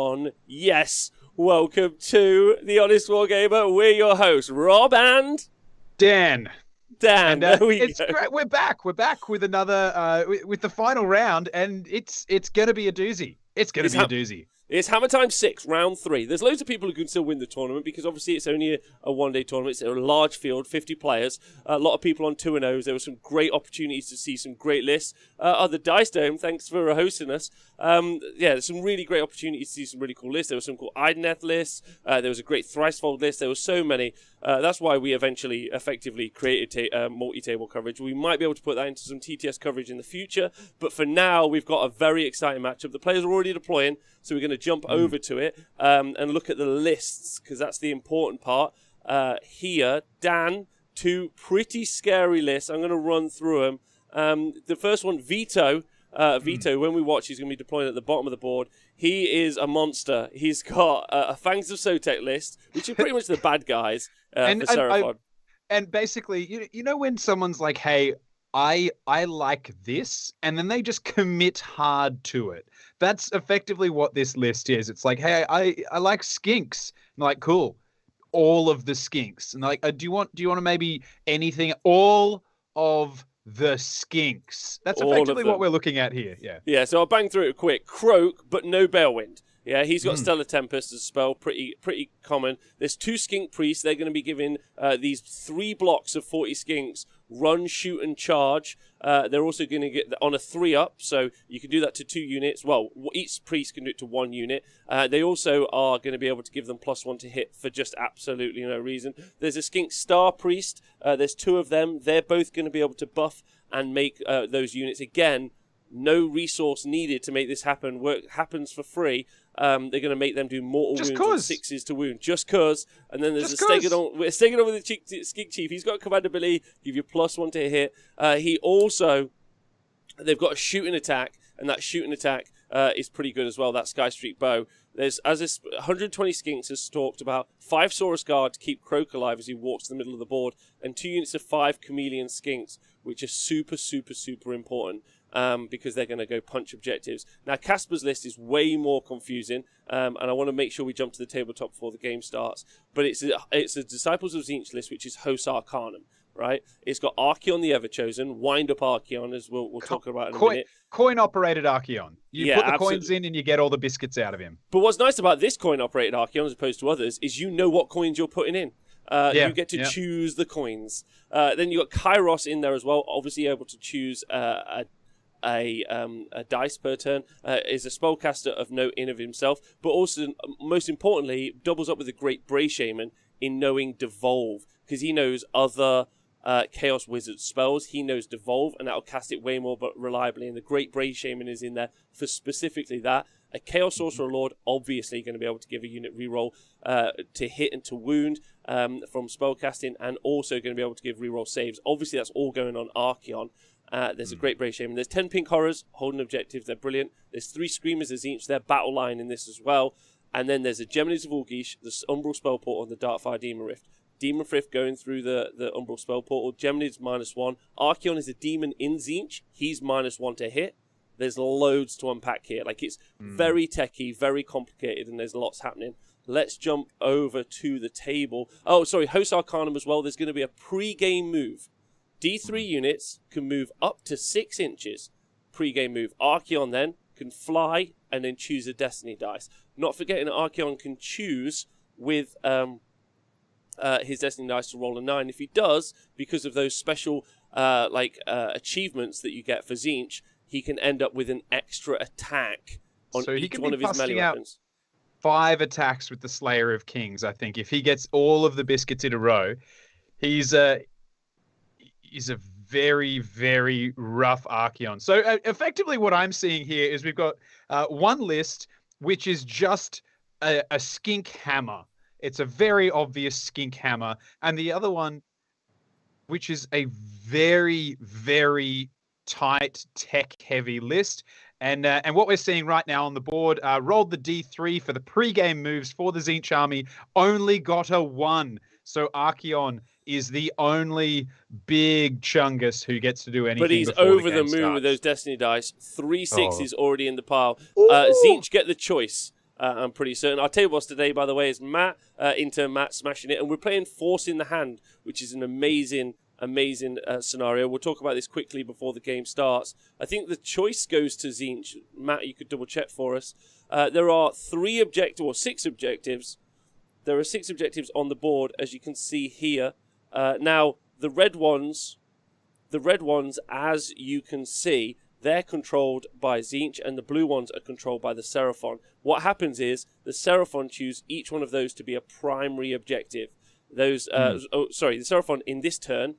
everyone. Yes, welcome to The Honest Wargamer. We're your hosts, Rob and... Dan. And, it's great. We're back. We're back with another, with the final round, and it's going to be a doozy. It's going to be a doozy. It's Hammertime 6, round 3. There's loads of people who can still win the tournament because obviously it's only a one-day tournament. It's a large field, 50 players, a lot of people on 2-0s. There were some great opportunities to see some great lists. The Dice Dome, thanks for hosting us. There's some really great opportunities to see some really cool lists. There was some cool Ideneth lists. There was a great Thricefold list. There were so many. That's why we eventually effectively created multi-table coverage. We might be able to put that into some TTS coverage in the future, but for now we've got a very exciting matchup. The players are already deploying, so we're going to jump over to it and look at the lists, because that's the important part. Here, Dan, two pretty scary lists. I'm going to run through them. The first one, Vito. Vito, when we watch, he's going to be deploying at the bottom of the board. He is a monster. He's got a Fangs of Sotek list, which are pretty much the bad guys for Seraphon. And basically, you know when someone's like, hey, I like this, and then they just commit hard to it. That's effectively what this list is. It's like, hey, I like skinks. I'm like, cool. All of the skinks. And like, do you want to maybe anything? All of the skinks. That's effectively what we're looking at here. Yeah, so I'll bang through it quick. Croak, but no Balewind. Yeah, he's got Stellar Tempest as a spell, pretty common. There's 2 skink priests. They're going to be given these 3 blocks of 40 skinks, run, shoot, and charge. They're also going to get on a 3-up, so you can do that to 2 units. Well, each priest can do it to 1 unit. They also are going to be able to give them +1 to hit for just absolutely no reason. There's a skink star priest. There's 2 of them. They're both going to be able to buff and make those units. Again, no resource needed to make this happen. Work happens for free. They're going to make them do mortal wounds and 6s to wound. Just cause. And then there's Stegodon with the Skink Chief. He's got a command ability, give you +1 to hit. They've got a shooting attack, and that shooting attack is pretty good as well, that Sky Streak Bow. There's, 120 skinks as talked about, 5 Saurus Guard to keep Croak alive as he walks to the middle of the board, and 2 units of 5 Chameleon Skinks, which are super, super, super important. Because they're going to go punch objectives. Now, Casper's list is way more confusing, and I want to make sure we jump to the tabletop before the game starts. But it's a Disciples of Tzeentch list, which is Hos Arcanum, right? It's got Archeon the Everchosen, wind-up Archeon, as we'll talk about in a minute. Coin-operated Archeon. You put the coins in and you get all the biscuits out of him. But what's nice about this coin-operated Archeon, as opposed to others, is you know what coins you're putting in. You get to choose the coins. Then you got Kairos in there as well, obviously able to choose a dice per turn, is a spellcaster of note in of himself, but also, most importantly, doubles up with a great Bray Shaman in knowing Devolve, because he knows other Chaos Wizard spells. He knows Devolve, and that'll cast it way more but reliably, and the great Bray Shaman is in there for specifically that. A Chaos Sorcerer Lord, obviously going to be able to give a unit reroll to hit and to wound from spellcasting, and also going to be able to give reroll saves. Obviously, that's all going on Archeon. There's a great Bray Shaman. There's 10 pink horrors holding objectives. They're brilliant. There's 3 screamers as each. They're battle line in this as well. And then there's a Geminids of Ulgish, the Umbral Spell Portal, and the Darkfire Demon Rift. Demon Rift going through the Umbral Spell Portal. Geminids -1. Archeon is a demon in Tzeentch. He's -1 to hit. There's loads to unpack here. Like, it's very techy, very complicated, and there's lots happening. Let's jump over to the table. Oh, sorry, Hos Arcanum as well. There's going to be a pre-game move. D3 units can move up to 6 inches. Pre-game move. Archeon then can fly and then choose a Destiny dice. Not forgetting that Archeon can choose with his Destiny dice to roll a 9. If he does, because of those special achievements that you get for Tzeentch, he can end up with an extra attack on each one of his melee weapons. 5 attacks with the Slayer of Kings, I think. If he gets all of the biscuits in a row, he's a very, very rough Archeon. So effectively what I'm seeing here is we've got one list, which is just a skink hammer. It's a very obvious skink hammer. And the other one, which is a very, very tight, tech-heavy list. And what we're seeing right now on the board, rolled the D3 for the pre-game moves for the Tzeentch army, only got a 1. So Archeon is the only big chungus who gets to do anything. But he's over the moon with those Destiny dice. 3 6s already in the pile. Tzeentch get the choice. I'm pretty certain. Our table boss today, by the way, is Matt. Intern Matt smashing it. And we're playing Force in the Hand, which is an amazing scenario. We'll talk about this quickly before the game starts. I think the choice goes to Zinch. Matt, you could double check for us. There are 6 objectives. There are 6 objectives on the board, as you can see here. Now, the red ones, as you can see, they're controlled by Zinch, and the blue ones are controlled by the Seraphon. What happens is the Seraphon choose each one of those to be a primary objective. The Seraphon in this turn,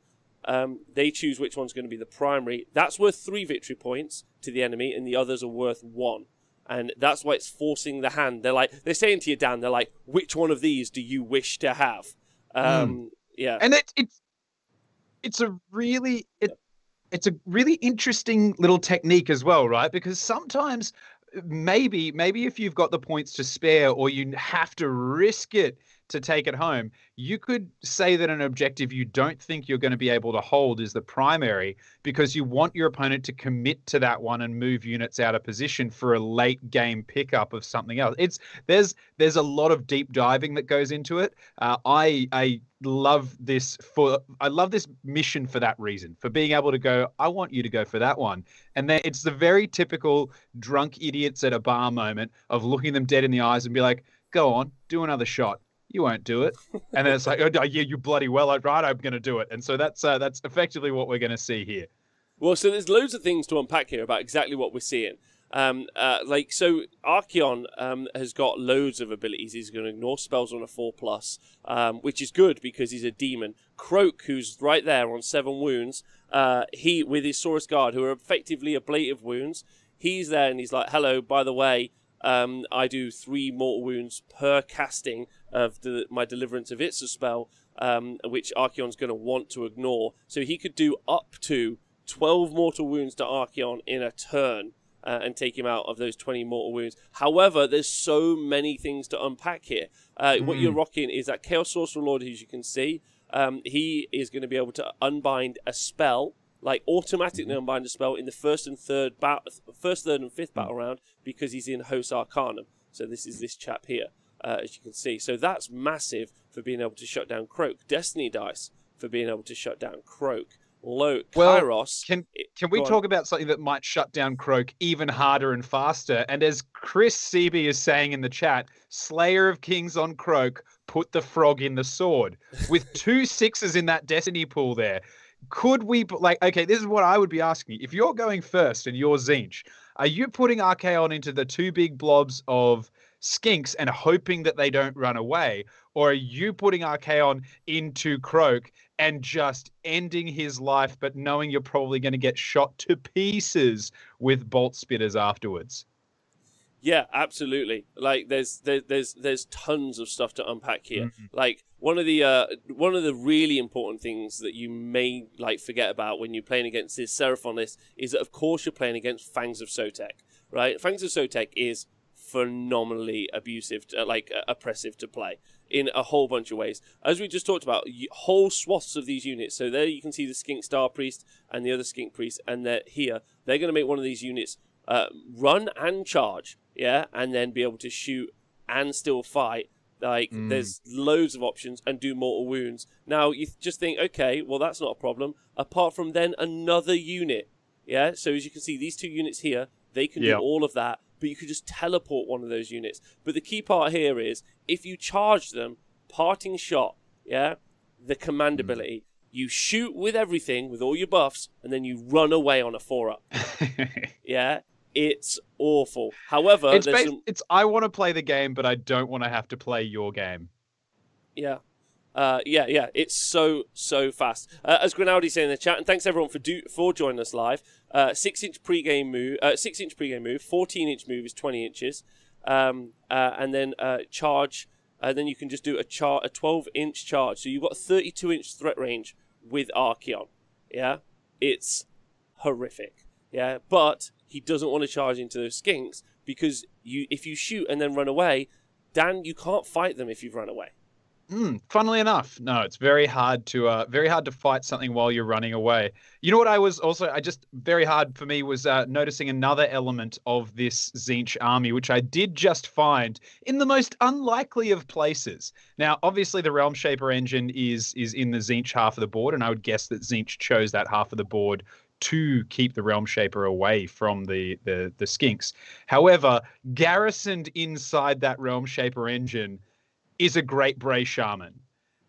they choose which one's going to be the primary. That's worth 3 victory points to the enemy, and the others are worth 1. And that's why it's forcing the hand. They're saying to you, Dan, they're like, which one of these do you wish to have? Yeah. And it's a really interesting little technique as well, right? Because sometimes maybe if you've got the points to spare or you have to risk it to take it home, you could say that an objective you don't think you're going to be able to hold is the primary because you want your opponent to commit to that one and move units out of position for a late game pickup of something else. There's a lot of deep diving that goes into it. I love this mission for that reason, for being able to go, I want you to go for that one. And then it's the very typical drunk idiots at a bar moment of looking them dead in the eyes and be like, go on, do another shot. You won't do it. And then it's like, oh, yeah, you bloody well, right, I'm going to do it. And so that's effectively what we're going to see here. Well, so there's loads of things to unpack here about exactly what we're seeing. So Archeon has got loads of abilities. He's going to ignore spells on a 4+, which is good because he's a demon. Croak, who's right there on 7 wounds, he with his Saurus Guard, who are effectively ablative wounds, he's there and he's like, hello, by the way, I do 3 mortal wounds per casting of my Deliverance of Itza spell, which Archeon's going to want to ignore. So he could do up to 12 mortal wounds to Archeon in a turn and take him out of those 20 mortal wounds. However, there's so many things to unpack here. What you're rocking is that Chaos Sorcerer Lord, as you can see. He is going to be able to unbind a spell, like automatically unbind a spell in the first, third, and fifth battle round because he's in Hos Arcanum. So this is this chap here, as you can see. So that's massive for being able to shut down Croak. Destiny dice for being able to shut down Croak. Kairos. Can we talk about something that might shut down Croak even harder and faster? And as Chris Seeby is saying in the chat, Slayer of Kings on Croak, put the frog in the sword. With 2 6s in that Destiny pool there, could we, okay, this is what I would be asking you. If you're going first and you're Zinch, are you putting Archaon into the 2 big blobs of skinks and hoping that they don't run away? Or are you putting Archaon into Croak and just ending his life, but knowing you're probably going to get shot to pieces with bolt spitters afterwards? Yeah, absolutely. Like there's tons of stuff to unpack here. Mm-hmm. Like one of the really important things that you may forget about when you're playing against this Seraphon list is that of course you're playing against Fangs of Sotek, right? Fangs of Sotek is phenomenally abusive, oppressive to play in a whole bunch of ways. As we just talked about, whole swaths of these units. So there you can see the Skink Star Priest and the other Skink Priest, and they're here. They're going to make one of these units run and charge, yeah, and then be able to shoot and still fight. There's loads of options and do mortal wounds. Now, you just think, okay, well, that's not a problem. Apart from then another unit, yeah? So as you can see, these 2 units here, they can do all of that, but you could just teleport one of those units. But the key part here is, if you charge them, parting shot, yeah, the command ability, you shoot with everything, with all your buffs, and then you run away on a 4-up. Yeah? It's awful. However, it's I want to play the game, but I don't want to have to play your game. Yeah. Yeah. It's so fast. As Grinaldi said in the chat, and thanks everyone for joining us live. 6-inch pre-game move, 6-inch pre-game move, 14-inch move is 20 inches, and then charge, and then you can just do a 12-inch charge. So you've got a 32-inch threat range with Archeon. Yeah, it's horrific. Yeah, but he doesn't want to charge into those skinks because if you shoot and then run away, Dan, you can't fight them if you've run away. Funnily enough, no, it's very hard to fight something while you're running away. You know what I just very hard for me was noticing another element of this Tzeentch army, which I did just find in the most unlikely of places. Now, obviously, the Realm Shaper engine is in the Tzeentch half of the board, and I would guess that Tzeentch chose that half of the board to keep the Realm Shaper away from the skinks. However, garrisoned inside that Realm Shaper engine is a Great Bray Shaman.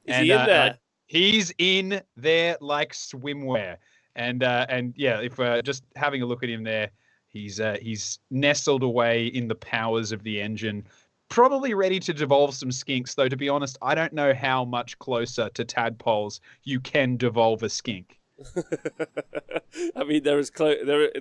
Is he in there? He's in there like swimwear. And yeah, if we're just having a look at him there, he's nestled away in the powers of the engine, probably ready to devolve some skinks. Though to be honest, I don't know how much closer to tadpoles you can devolve a skink. I mean, they're as close. They're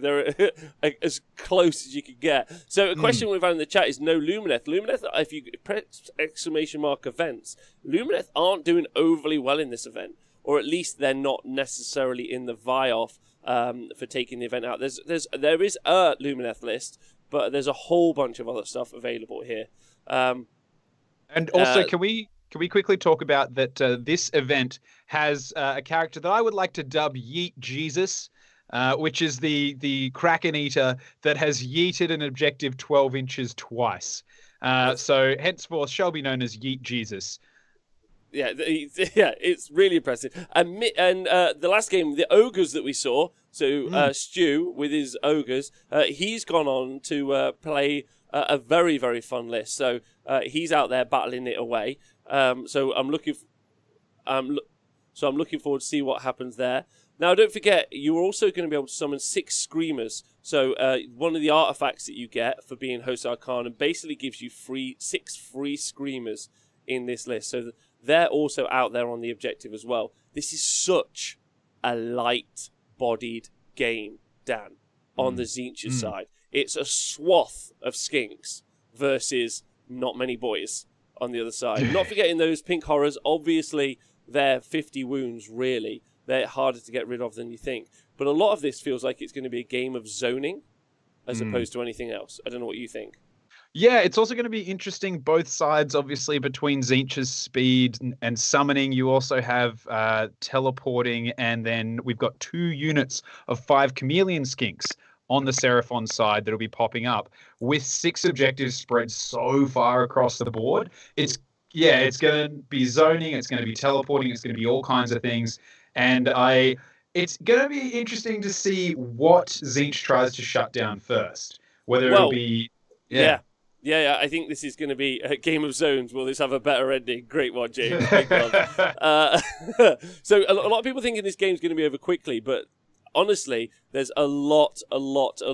as close as you can get. So, a question we've had in the chat is no Lumineth. Lumineth, if you press events, Lumineth aren't doing overly well in this event, or at least they're not necessarily in the vie-off for taking the event out. There is a Lumineth list, but there's a whole bunch of other stuff available here. And also, can we quickly talk about that this event has a character that I would like to dub Yeet Jesus, which is the Kraken Eater that has yeeted an objective 12 inches twice. So henceforth shall be known as Yeet Jesus. Yeah, it's really impressive. And the last game, the ogres that we saw, so Stu with his ogres, he's gone on to play a very, very fun list. So he's out there battling it away. So I'm looking forward to see what happens there. Now, don't forget, you're also going to be able to summon 6 Screamers. So one of the artifacts that you get for being Host Arcanum basically gives you 6 free Screamers in this list. So they're also out there on the objective as well. This is such a light-bodied game, Dan, on the Tzeentch side. It's a swath of skinks versus not many boys on the other side. Not forgetting those pink horrors. Obviously, they're 50 wounds, really. They're harder to get rid of than you think. But a lot of this feels like it's going to be a game of zoning as opposed to anything else. I don't know what you think. Yeah, it's also going to be interesting, both sides, obviously, between Tzeentch's speed and summoning. You also have teleporting, and then we've got 2 units of 5 chameleon skinks on the Seraphon side that'll be popping up with 6 objectives spread so far across the board. It's going to be zoning, it's going to be teleporting, it's going to be all kinds of things. And it's going to be interesting to see what Tzeentch tries to shut down first. Whether it'll be... Yeah, I think this is going to be a game of zones. Will this have a better ending? Great one, James. Big love. So a lot of people thinking this game's going to be over quickly, but honestly, there's a lot of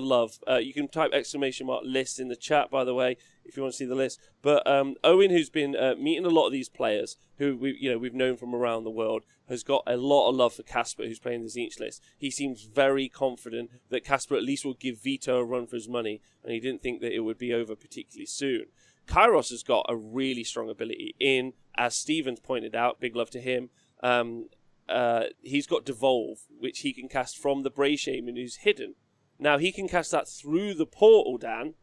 love. You can type !list in the chat, by the way, if you want to see the list. But Owen, who's been meeting a lot of these players who we've known from around the world, has got a lot of love for Casper, who's playing the Tzeentch list. He seems very confident that Casper at least will give Vito a run for his money, and he didn't think that it would be over particularly soon. Kairos has got a really strong ability in, as Stevens pointed out, big love to him. He's got Devolve, which he can cast from the Bray Shaman who's hidden. Now, he can cast that through the portal, Dan,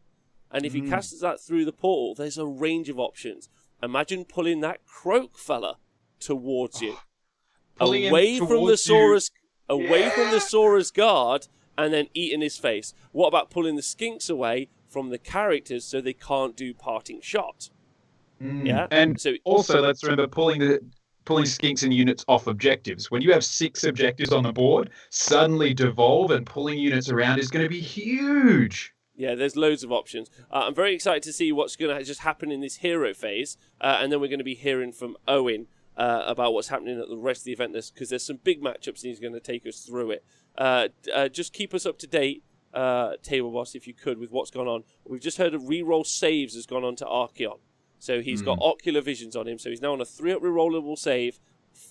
and if he casts that through the portal, there's a range of options. Imagine pulling that Croak fella towards you. Away from the Sora's guard, and then eating his face. What about pulling the skinks away from the characters so they can't do parting shot? Yeah, and so also let's remember pulling skinks and units off objectives. When you have 6 objectives on the board, suddenly Devolve and pulling units around is going to be huge. Yeah, there's loads of options. I'm very excited to see what's going to just happen in this hero phase, and then we're going to be hearing from Owen about what's happening at the rest of the event, because there's some big matchups and he's going to take us through it. Just keep us up to date, Table Boss, if you could, with what's gone on. We've just heard a reroll saves has gone on to Archeon. So he's got ocular visions on him. So he's now on a 3-up rerollable save,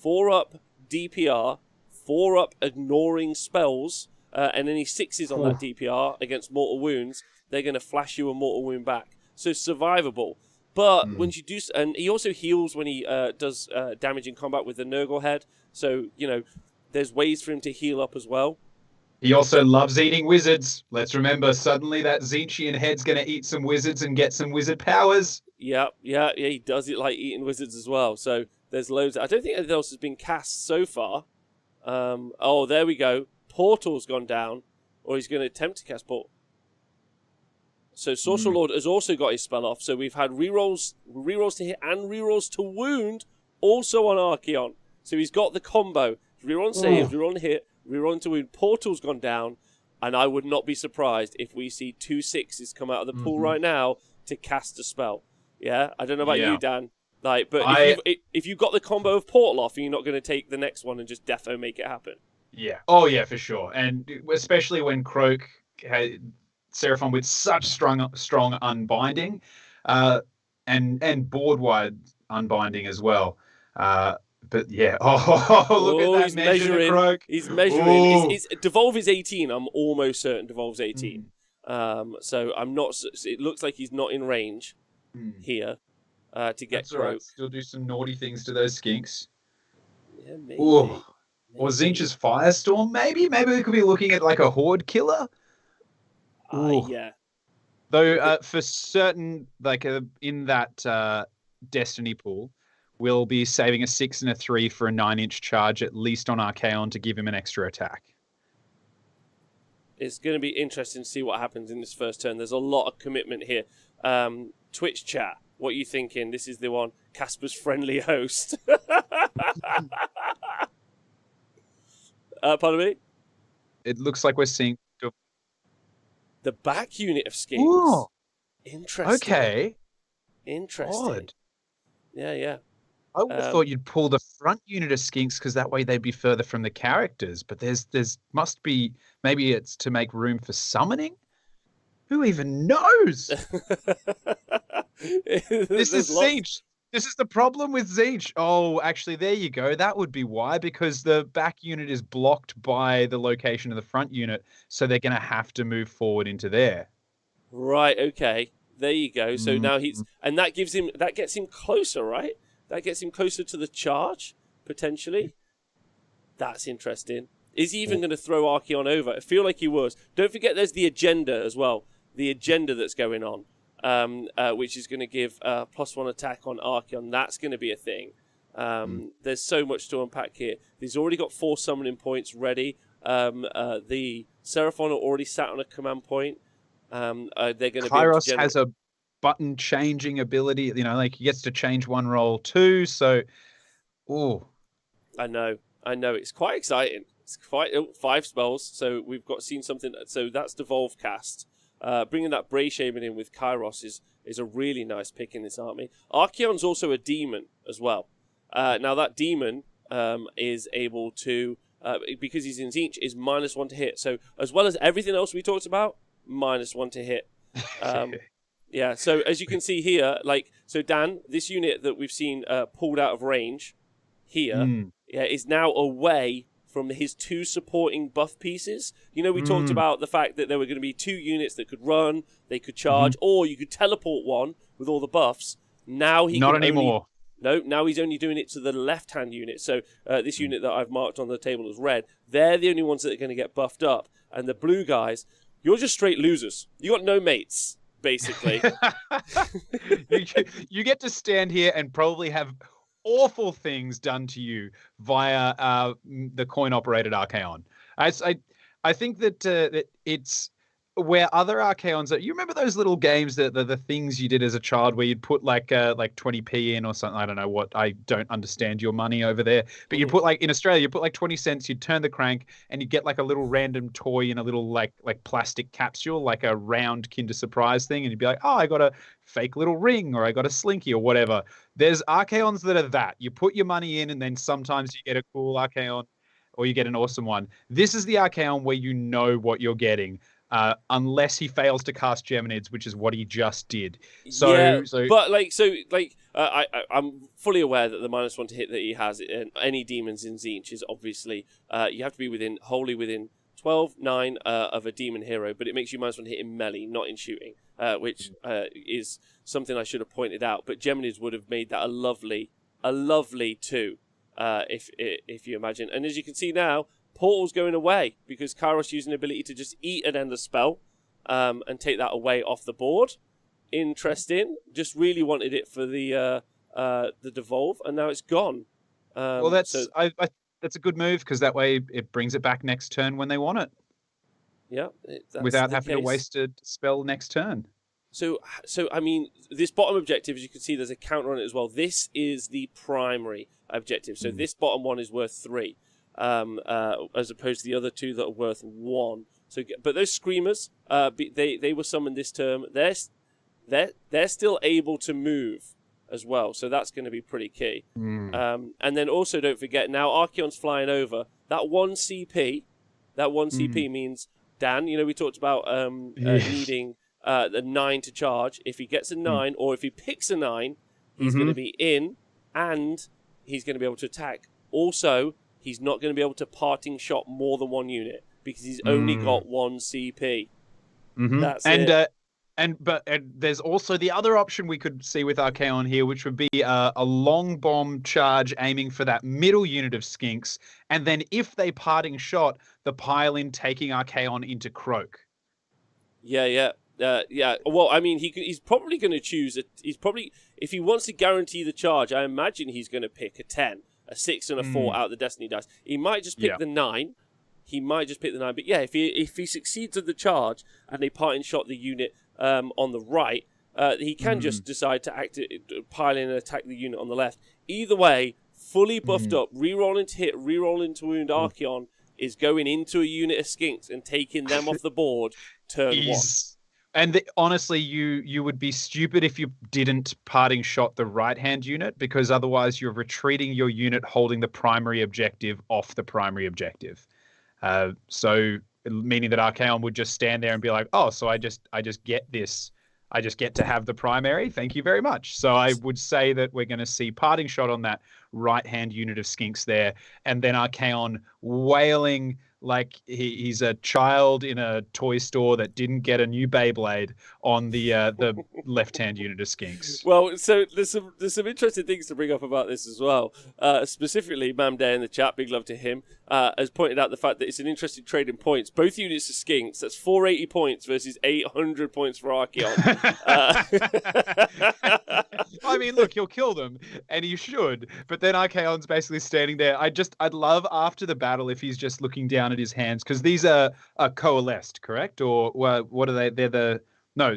4-up DPR, 4-up ignoring spells, and any 6s on that DPR against mortal wounds. They're going to flash you a mortal wound back. So survivable. But when you do, and he also heals when he does damage in combat with the Nurgle head. So, there's ways for him to heal up as well. He also loves eating wizards. Let's remember, suddenly that Tzeentchian head's going to eat some wizards and get some wizard powers. Yeah, he does it like eating wizards as well. So There's loads. I don't think anything else has been cast so far. Oh, there we go. Portal's gone down, or he's going to attempt to cast Portal. So Sorcerer Lord has also got his spell off. So we've had rerolls to hit and rerolls to wound also on Archeon. So he's got the combo. Reroll and save, reroll and hit, reroll to wound. Portal's gone down, and I would not be surprised if we see 2 6s come out of the pool right now to cast a spell. Yeah, I don't know about you, Dan. Like, but if you've got the combo of Portal off, you're not going to take the next one and just defo make it happen. Yeah. Oh yeah, for sure. And especially when Croak had Seraphon with such strong unbinding, and board-wide unbinding as well. But yeah, look at that he's measuring. Croak. He's measuring. It's Devolve is 18. I'm almost certain Devolve's 18. So I'm not. It looks like he's not in range here to get Croak. Right. Still do some naughty things to those skinks. Yeah, maybe. Or Tzeentch's Firestorm, maybe? Maybe we could be looking at like a Horde killer? Yeah. Though for certain, like in that Destiny pool, we'll be saving a 6 and a 3 for a 9-inch charge, at least on Archaon, to give him an extra attack. It's going to be interesting to see what happens in this first turn. There's a lot of commitment here. Twitch chat, what are you thinking? This is the one, Casper's friendly host. Pardon me? It looks like we're seeing the back unit of Skinks. Ooh. Interesting. Okay. Interesting. Odd. Yeah. I would have thought you'd pull the front unit of Skinks because that way they'd be further from the characters. But there's must be, maybe it's to make room for summoning? Who even knows? This is Tzeentch. This is the problem with Tzeentch. Oh, actually, there you go. That would be why, because the back unit is blocked by the location of the front unit, so they're going to have to move forward into there. Right, okay. There you go. So now that gets him closer, right? That gets him closer to the charge, potentially. That's interesting. Is he even going to throw Archeon over? I feel like he was. Don't forget there's the agenda as well. The agenda that's going on. Which is going to give +1 attack on Archeon. That's going to be a thing. There's so much to unpack here. He's already got 4 summoning points ready. The Seraphon are already sat on a command point. They're going to Kairos has a button changing ability. You know, like he gets to change one roll too. So, I know. It's quite exciting. It's quite 5 spells. So we've seen something. So that's Devolve cast. Bringing that Bray Shaman in with Kairos is a really nice pick in this army. Archeon's also a demon as well. Now that demon is able to, because he's in Tzeentch, is -1 to hit. So as well as everything else we talked about, -1 to hit. Yeah, so as you can see here, so Dan, this unit that we've seen pulled out of range here is now away from his 2 supporting buff pieces. You know, we talked about the fact that there were going to be 2 units that could run, they could charge, or you could teleport one with all the buffs. Now he not anymore. Now he's only doing it to the left-hand unit. So this unit that I've marked on the table as red, they're the only ones that are going to get buffed up. And the blue guys, you're just straight losers. You got no mates, basically. You get to stand here and probably have awful things done to you via the coin-operated Archaon. I think that it's where other Archaons are. You remember those little games that the things you did as a child where you'd put like 20p in or something. I don't know what. I don't understand your money over there. But you put in Australia, you put like 20 cents. You'd turn the crank and you get like a little random toy in a little like plastic capsule, like a round Kinder Surprise thing, and you'd be like, oh, I got a fake little ring or I got a slinky or whatever. There's Archaons that are that. You put your money in and then sometimes you get a cool Archaon or you get an awesome one. This is the Archaon where you know what you're getting. Unless he fails to cast Geminids, which is what he just did. I'm fully aware that the -1 to hit that he has in any demons in Tzeentch is obviously you have to be wholly within 12, 9 of a demon hero, but it makes you -1 to hit in melee, not in shooting, which is something I should have pointed out. But Geminids would have made that a lovely 2, if you imagine. And as you can see now, Portal's going away because Kairos using the ability to just eat and end a spell and take that away off the board. Interesting. Just really wanted it for the the devolve, and now it's gone. Well, that's that's a good move, because that way it brings it back next turn when they want it. Yeah, without having to waste a spell next turn. So I mean, this bottom objective, as you can see, there's a counter on it as well. This is the primary objective. So this bottom one is worth 3, as opposed to the other 2 that are worth 1. So, but those screamers, they were summoned this term. They're still able to move as well. So that's going to be pretty key. And then also don't forget, now Archeon's flying over. That 1 CP, means, Dan, we talked about needing the 9 to charge. If he gets a 9, or if he picks a 9, he's going to be in, and he's going to be able to attack. Also, he's not going to be able to parting shot more than 1 unit, because he's only got 1 CP. That's it. But there's also the other option we could see with Archeon here, which would be a long bomb charge aiming for that middle unit of skinks, and then if they parting shot, the pile in taking Archeon into Croak. Yeah. Well, I mean, he's probably going to choose if he wants to guarantee the charge, I imagine he's going to pick a 10, a 6, and a 4 out of the Destiny dice. He might just pick the 9. But yeah, if he succeeds at the charge and they parting shot the unit on the right, he can just decide to pile in and attack the unit on the left. Either way, fully buffed up, rerolling to hit, rerolling to wound Archeon is going into a unit of skinks and taking them off the board turn 1. And honestly, you would be stupid if you didn't parting shot the right-hand unit, because otherwise you're retreating your unit holding the primary objective off the primary objective. So meaning that Archeon would just stand there and be like, oh, so I just get this. I just get to have the primary. Thank you very much. So I would say that we're going to see parting shot on that right-hand unit of skinks there, and then Archeon wailing like he's a child in a toy store that didn't get a new Beyblade on the left-hand unit of skinks. Well, so there's some interesting things to bring up about this as well. Specifically, Mamday in the chat, big love to him, has pointed out the fact that it's an interesting trade in points. Both units of skinks, that's 480 points versus 800 points for Archeon. I mean, look, you'll kill them, and you should, but then Archeon's basically standing there. I'd love after the battle if he's just looking down at his hands, because these are coalesced, correct? Or what are they? They're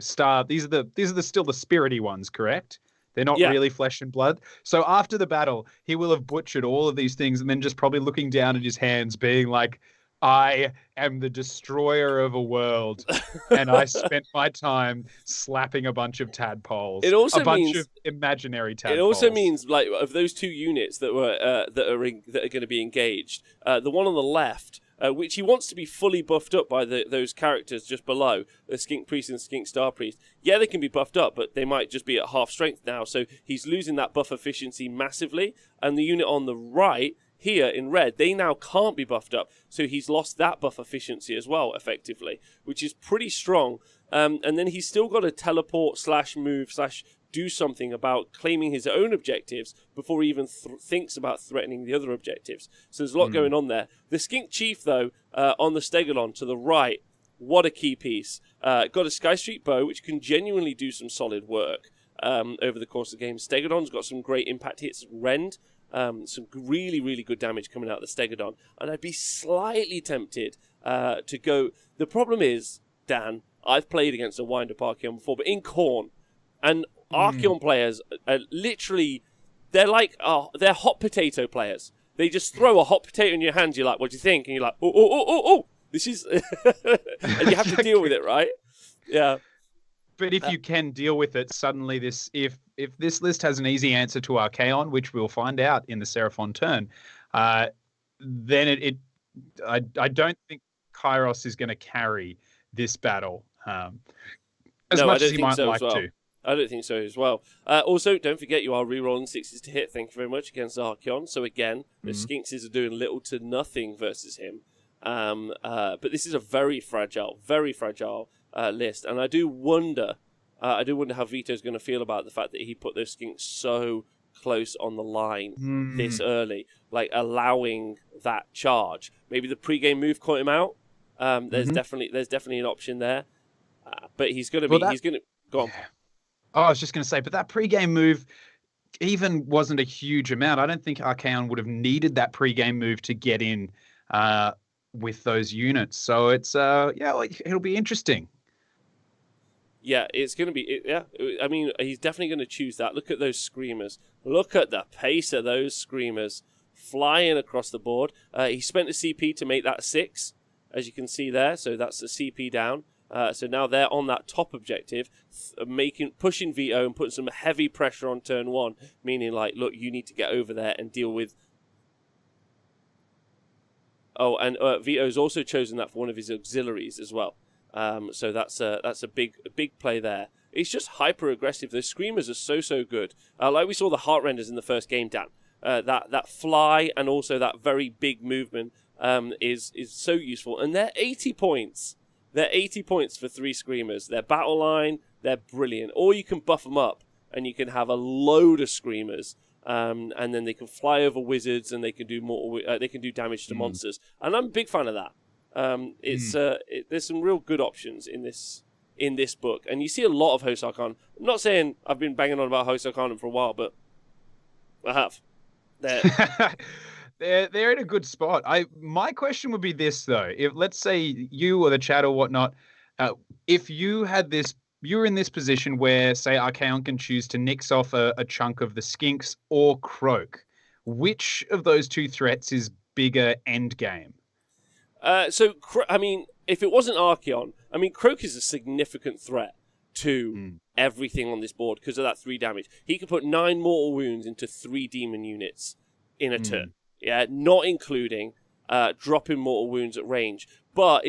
star. These are still the spirity ones, correct? They're not really flesh and blood. So after the battle, he will have butchered all of these things, and then just probably looking down at his hands, being like, I am the destroyer of a world, and I spent my time slapping a bunch of tadpoles. It also means of imaginary tadpoles. It also means, like, of those 2 units that are going to be engaged, the one on the left, which he wants to be fully buffed up by those characters just below, the Skink Priest and Skink Star Priest. Yeah, they can be buffed up, but they might just be at half strength now, so he's losing that buff efficiency massively. And the unit on the right, here in red, they now can't be buffed up, so he's lost that buff efficiency as well, effectively, which is pretty strong. And then he's still got to teleport / move / do something about claiming his own objectives before he even thinks about threatening the other objectives. So there's a lot going on there. The Skink Chief, though, on the Stegodon to the right, what a key piece. Got a Sky Street Bow, which can genuinely do some solid work over the course of the game. Stegodon's got some great impact hits, Rend. Some really, really good damage coming out of the Stegodon. And I'd be slightly tempted to go... The problem is, Dan, I've played against a wind-up Archeon before, but in Khorne, and Archeon players are literally... They're like... they're hot potato players. They just throw a hot potato in your hand, you're like, what do you think? And you're like, oh, this is... and you have to deal with it, right? Yeah. But if you can deal with it, suddenly if this list has an easy answer to Archeon, which we'll find out in the Seraphon turn, then I don't think Kairos is going to carry this battle as much as he might like to. I don't think so as well. Also, don't forget you are rerolling 6s to hit. Thank you very much against Archeon. So again, the Skinkses are doing little to nothing versus him. But this is a very fragile list, and I do wonder how Vito's going to feel about the fact that he put those Skinks so close on the line this early, like allowing that charge. Maybe the pre-game move caught him out. There's definitely an option there, but he's going to go on. Oh, I was just going to say, but that pre-game move, even wasn't a huge amount. I don't think Archaon would have needed that pre-game move to get in with those units. So it's it'll be interesting. Yeah, it's going to be. Yeah, I mean, he's definitely going to choose that. Look at those screamers. Look at the pace of those screamers flying across the board. He spent the CP to make that 6, as you can see there. So that's the CP down. So now they're on that top objective, pushing Vito and putting some heavy pressure on turn 1, meaning like, look, you need to get over there and deal with. Oh, and Vito's also chosen that for one of his auxiliaries as well. So that's a big play there. It's just hyper aggressive. The screamers are so good. Like we saw the heart renders in the first game, Dan. That fly and also that very big movement is so useful. And they're 80 points. They're 80 points for 3 screamers. They're battle line. They're brilliant. Or you can buff them up and you can have a load of screamers. And then they can fly over wizards and they can do more. They can do damage to monsters. And I'm a big fan of that. There's some real good options in this book, and you see a lot of Host Arcanum. I'm not saying I've been banging on about Host Arcanum for a while, but I have. They're in a good spot. My question would be this though: if let's say you or the chat or whatnot, if you had this, you're in this position where say Archaon can choose to nix off a chunk of the Skinks or Croak, which of those 2 threats is bigger end game? I mean, if it wasn't Archaon, I mean, Croak is a significant threat to everything on this board because of that 3 damage. He can put 9 mortal wounds into 3 demon units in a turn. Yeah, not including dropping mortal wounds at range. But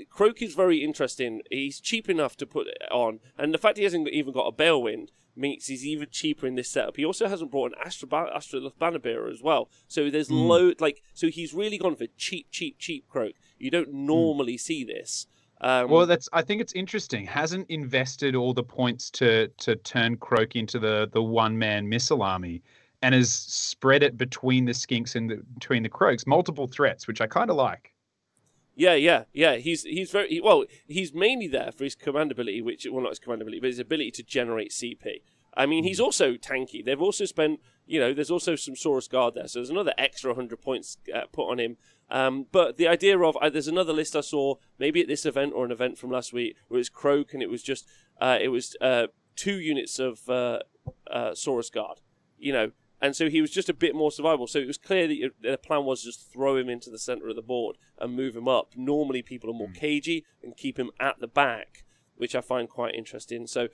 Croak is very interesting. He's cheap enough to put it on, and the fact he hasn't even got a Balewind means he's even cheaper in this setup. He also hasn't brought an Astrolith Bannerbearer as well. So there's so he's really gone for cheap Croak. You don't normally see this. Well, I think it's interesting. Hasn't invested all the points to turn Croak into the one-man missile army, and has spread it between the Skinks and between the Croaks, multiple threats, which I kind of like. Yeah. He's he's mainly there for his command ability, not his command ability, but his ability to generate CP. I mean, he's also tanky. They've also spent, there's also some Saurus Guard there, so there's another extra 100 points put on him. But the idea of there's another list I saw, maybe at this event or an event from last week, where it was Croak and it was just 2 units of Saurus Guard, And so he was just a bit more survivable. So it was clear that the plan was just throw him into the center of the board and move him up. Normally people are more cagey and keep him at the back, which I find quite interesting. So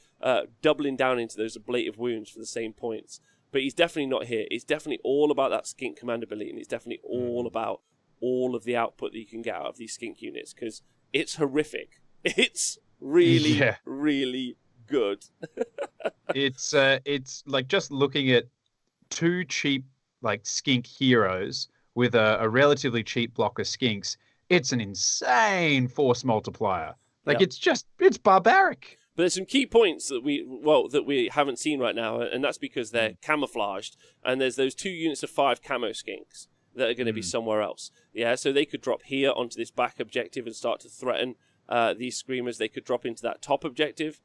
doubling down into those ablative wounds for the same points. But he's definitely not here. It's definitely all about that Skink command ability, and it's definitely all about all of the output that you can get out of these Skink units, because it's horrific. It's really, really good. It's like just looking at 2 cheap Skink heroes with a relatively cheap block of Skinks, it's an insane force multiplier. It's barbaric. But there's some key points that we haven't seen right now, and that's because they're camouflaged, and there's those 2 units of 5 camo Skinks that are going to be somewhere else. Yeah, so they could drop here onto this back objective and start to threaten these screamers. They could drop into that top objective.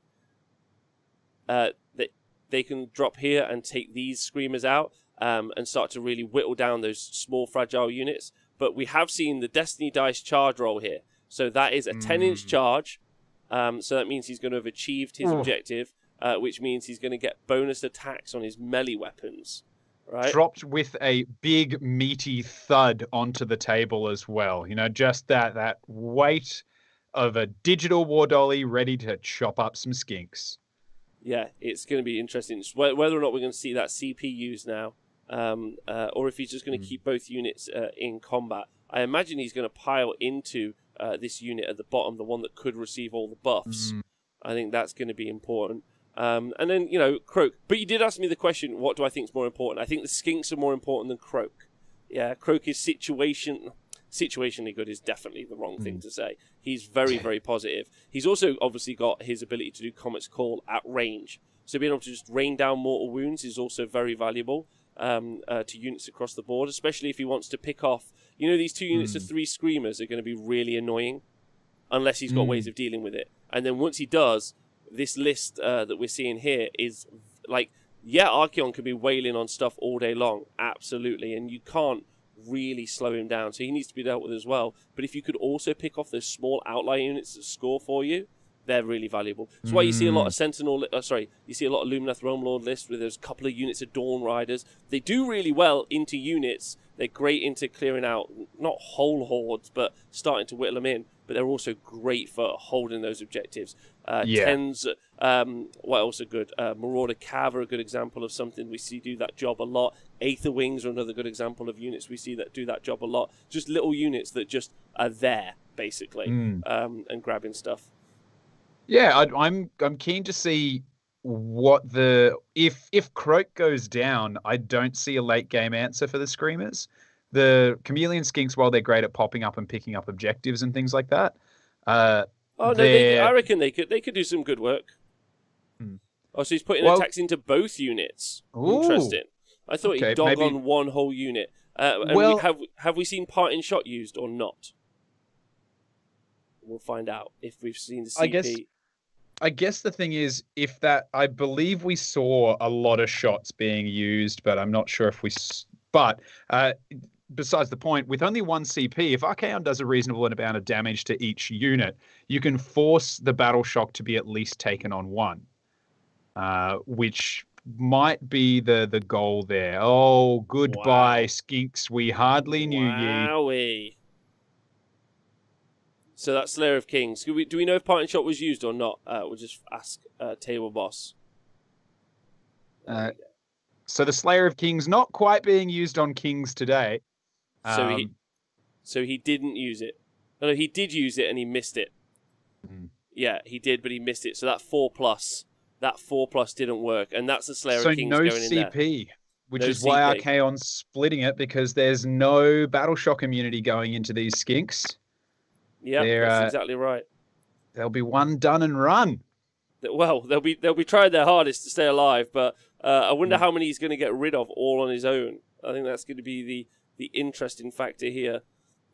They can drop here and take these screamers out and start to really whittle down those small fragile units. But we have seen the Destiny Dice charge roll here. So that is a 10-inch charge. So that means he's going to have achieved his objective, which means he's going to get bonus attacks on his melee weapons. Right? Dropped with a big meaty thud onto the table as well. Just that weight of a digital war dolly ready to chop up some Skinks. Yeah, it's going to be interesting. Whether or not we're going to see that CP used now, or if he's just going to keep both units in combat. I imagine he's going to pile into this unit at the bottom, the one that could receive all the buffs. I think that's going to be important. And then, Croak. But you did ask me the question, what do I think is more important? I think the Skinks are more important than Croak. Yeah, Croak is situationally good is definitely the wrong thing to say. He's very, very positive. He's also obviously got his ability to do Comet's Call at range. So being able to just rain down mortal wounds is also very valuable to units across the board, especially if he wants to pick off... these 2 units of 3 Screamers are going to be really annoying unless he's got ways of dealing with it. And then once he does, this list that we're seeing here is yeah, Archeon can be wailing on stuff all day long, absolutely, and you can't really slow him down, so he needs to be dealt with as well. But if you could also pick off those small outlier units that score for you, they're really valuable. That's why you see a lot of Sentinel, you see a lot of Lumineth Realm Lord lists with those couple of units of Dawn Riders. They do really well into units. They're great into clearing out, not whole hordes, but starting to whittle them in. But they're also great for holding those objectives. Tens, what else are good? Marauder Cav are a good example of something we see do that job a lot. Aether Wings are another good example of units we see that do that job a lot. Just little units that just are there, basically, and grabbing stuff. Yeah, I'm keen to see what if Croak goes down, I don't see a late game answer for the Screamers. The Chameleon Skinks, while they're great at popping up and picking up objectives and things like that, I reckon they could do some good work. Oh, so he's putting attacks into both units. Ooh, interesting. I thought he'd dog on one whole unit. Have we seen Parting Shot used or not? We'll find out if we've seen the CP. I guess the thing is, I believe we saw a lot of shots being used, but I'm not sure if we. But besides the point, with only one CP, if Archaon does a reasonable amount of damage to each unit, you can force the Battle Shock to be at least taken on one, which might be the goal there. Oh, goodbye, Skinks. We hardly knew ye. So that's Slayer of Kings. Do we know if Parting Shot was used or not? We'll just ask Table Boss. So the Slayer of Kings not quite being used on Kings today. So he didn't use it. No, he did use it and he missed it. Yeah, he did, but he missed it. So that 4+ didn't work, and that's the Slayer of Kings going in there. So no CP, which is why Archaon's splitting it, because there's no Battle Shock immunity going into these Skinks. Yeah, that's exactly right. They'll be one done and run. Well, they'll be trying their hardest to stay alive, but I wonder how many he's going to get rid of all on his own. I think that's going to be the interesting factor here.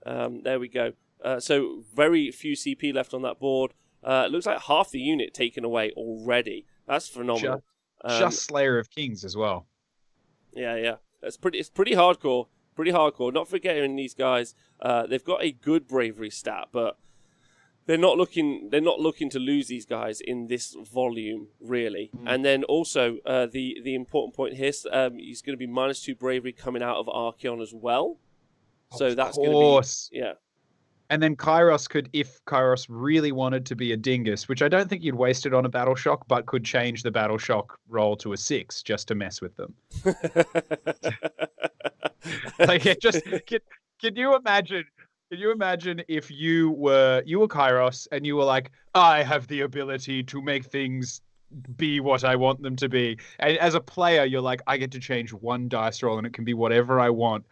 There we go. So very few CP left on that board. It looks like half the unit taken away already. That's phenomenal. Just Slayer of Kings as well. Yeah. It's pretty hardcore. Pretty hardcore. Not forgetting these guys. They've got a good bravery stat, but they're not looking to lose these guys in this volume, really. And then also the important point here, he's going to be -2 bravery coming out of Archeon as well. So that's going to be And then Kairos could, if Kairos really wanted to be a dingus, which I don't think you'd waste it on a Battle Shock, but could change the Battle Shock roll to a 6 just to mess with them. Can you imagine? Can you imagine if you were Kairos and you were like, I have the ability to make things be what I want them to be. And as a player, you're like, I get to change one dice roll and it can be whatever I want.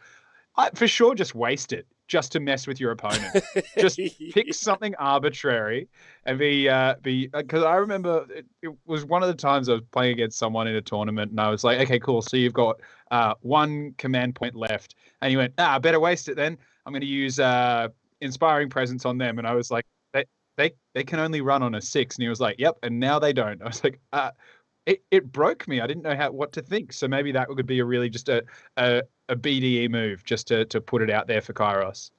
For sure, just waste it just to mess with your opponent. Just pick something arbitrary and be because I remember it was one of the times I was playing against someone in a tournament and I was like, okay, cool. So you've got one command point left. And he went, I better waste it then. I'm going to use Inspiring Presence on them. And I was like, they can only run on a 6. And he was like, yep. And now they don't. I was like, it broke me. I didn't know what to think. So maybe that would be a really just a BDE move, just to put it out there for Kairos.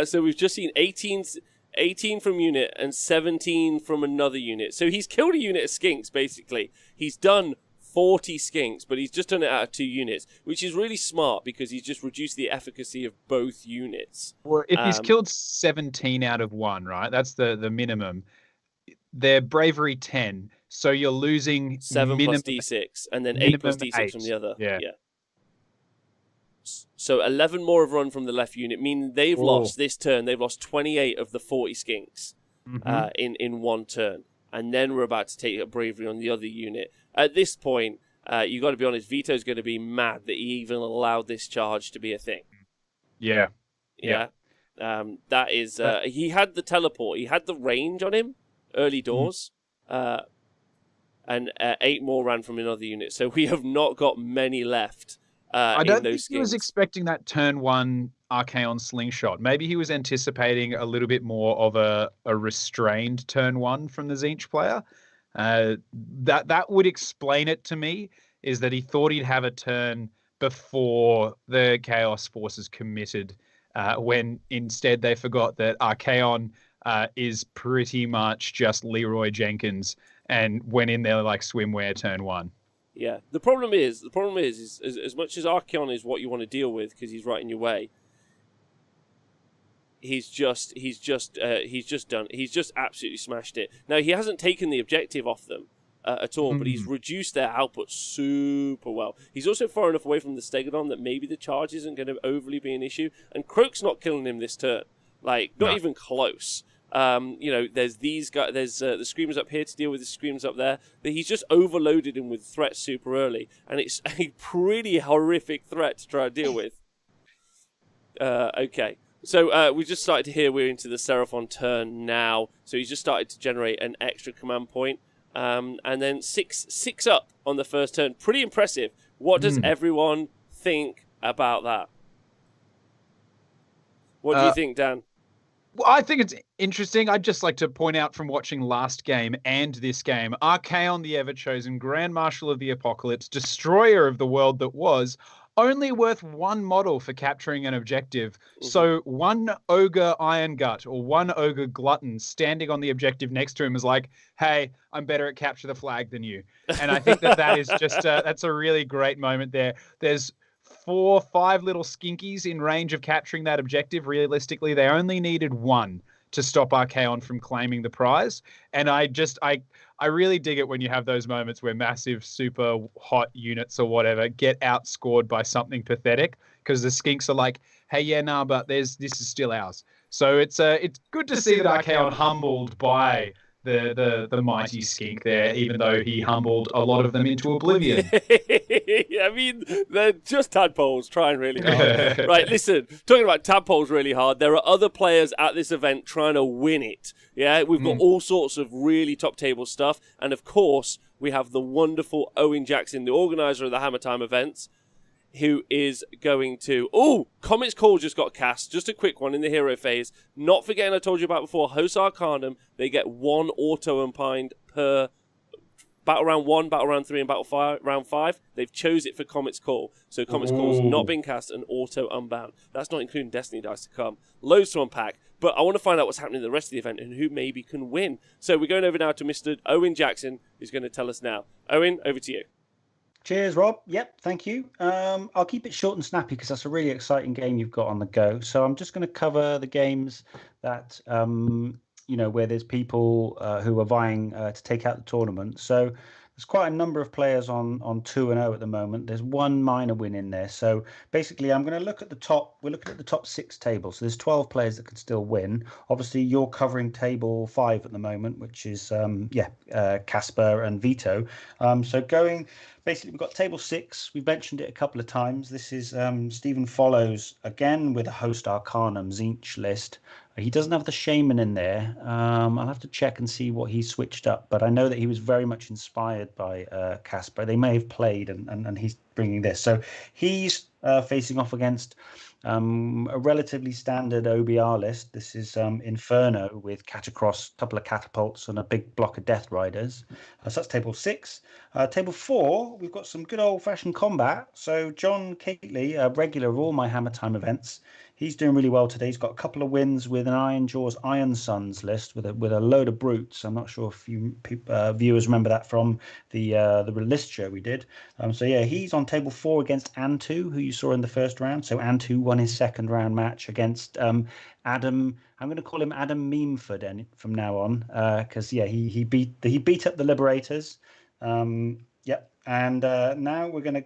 So we've just seen 18 from unit and 17 from another unit. So he's killed a unit of Skinks, basically. He's done 40 Skinks, but he's just done it out of 2 units, which is really smart because he's just reduced the efficacy of both units. Well, if he's killed 17 out of 1, right? That's the minimum. They're bravery 10. So you're losing 7 plus D6, and then 8 plus D6 8. from the other. Yeah. So 11 more have run from the left unit, meaning they've lost this turn. They've lost 28 of the 40 Skinks in one turn. And then we're about to take a bravery on the other unit. At this point, you got to be honest, Vito's going to be mad that he even allowed this charge to be a thing. Yeah. That is, he had the teleport. He had the range on him early doors. And 8 more ran from another unit. So we have not got many left. I don't think he was expecting that turn 1 Archaon slingshot. Maybe he was anticipating a little bit more of a restrained turn 1 from the Tzeentch player. That would explain it to me, is that he thought he'd have a turn before the Chaos Forces committed, when instead they forgot that Archaon is pretty much just Leroy Jenkins and went in there like swimwear turn 1. Yeah, the problem is as much as Archaon is what you want to deal with because he's right in your way, he's just absolutely smashed it. Now he hasn't taken the objective off them at all, but he's reduced their output super well. He's also far enough away from the Stegodon that maybe the charge isn't going to overly be an issue, and Croak's not killing him this turn, like not even close. There's these guys, there's the Screamers up here to deal with the Screamers up there, but he's just overloaded him with threats super early, and it's a pretty horrific threat to try to deal with. Okay. So we just started to hear we're into the Seraphon turn now, so he's just started to generate an extra command point, and then six up on the first turn. Pretty impressive. What does everyone think about that? What do you think, Dan? Well, I think it's interesting. I'd just like to point out from watching last game and this game, Archaon the Ever-Chosen, Grand Marshal of the Apocalypse, Destroyer of the World that was, only worth 1 model for capturing an objective. So 1 Ogre Iron Gut or 1 Ogre Glutton standing on the objective next to him is like, hey, I'm better at capture the flag than you. And I think that is just, that's a really great moment there. There's 4, 5 little skinkies in range of capturing that objective. Realistically, they only needed 1 to stop Archaon from claiming the prize. And I really dig it when you have those moments where massive, super hot units or whatever get outscored by something pathetic, because the skinks are like, hey, yeah, nah, but this is still ours. So it's good to see that Archaon humbled by the mighty skink there, even though he humbled a lot of them into oblivion. I mean, they're just tadpoles trying really hard. Right, listen, talking about tadpoles really hard, there are other players at this event trying to win it. Yeah, we've got all sorts of really top table stuff, and of course, we have the wonderful Owen Jackson, the organizer of the Hammertime events, who is going to... Oh, Comet's Call just got cast. Just a quick one in the hero phase. Not forgetting I told you about before, Host Arcanum, they get 1 auto-unpinned per Battle Round 1, Battle Round 3, and Round 5. They've chose it for Comet's Call. So Comet's Call's not been cast and auto-unbound. That's not including Destiny Dice to come. Loads to unpack. But I want to find out what's happening in the rest of the event and who maybe can win. So we're going over now to Mr. Owen Jackson, who's going to tell us now. Owen, over to you. Cheers, Rob. Yep, thank you. I'll keep it short and snappy because that's a really exciting game you've got on the go. So I'm just going to cover the games that, where there's people who are vying to take out the tournament. So there's quite a number of players on 2-0 at the moment. There's 1 minor win in there. So basically, I'm going to look at the top. We're looking at the top 6 tables. So there's 12 players that could still win. Obviously, you're covering table 5 at the moment, which is Casper and Vito. Basically, we've got table 6. We've mentioned it a couple of times. This is Stephen Follows, again, with a Host Arcanum Zinch list. He doesn't have the Shaman in there. I'll have to check and see what he switched up. But I know that he was very much inspired by Casper. They may have played, and he's bringing this. So he's facing off against a relatively standard OBR list. This is Inferno with Catacross, a couple of catapults, and a big block of Death Riders. So that's table 6. Table 4, we've got some good old-fashioned combat. So John Cately, a regular of all my Hammertime events, he's doing really well today. He's got a couple of wins with an Iron Jaws Iron Sons list with a load of brutes. I'm not sure if you viewers remember that from the list show we did. He's on table 4 against Antu, who you saw in the first round. So Antu won his second round match against Adam. I'm going to call him Adam Memeford from now on because he beat up the Liberators. And now we're going to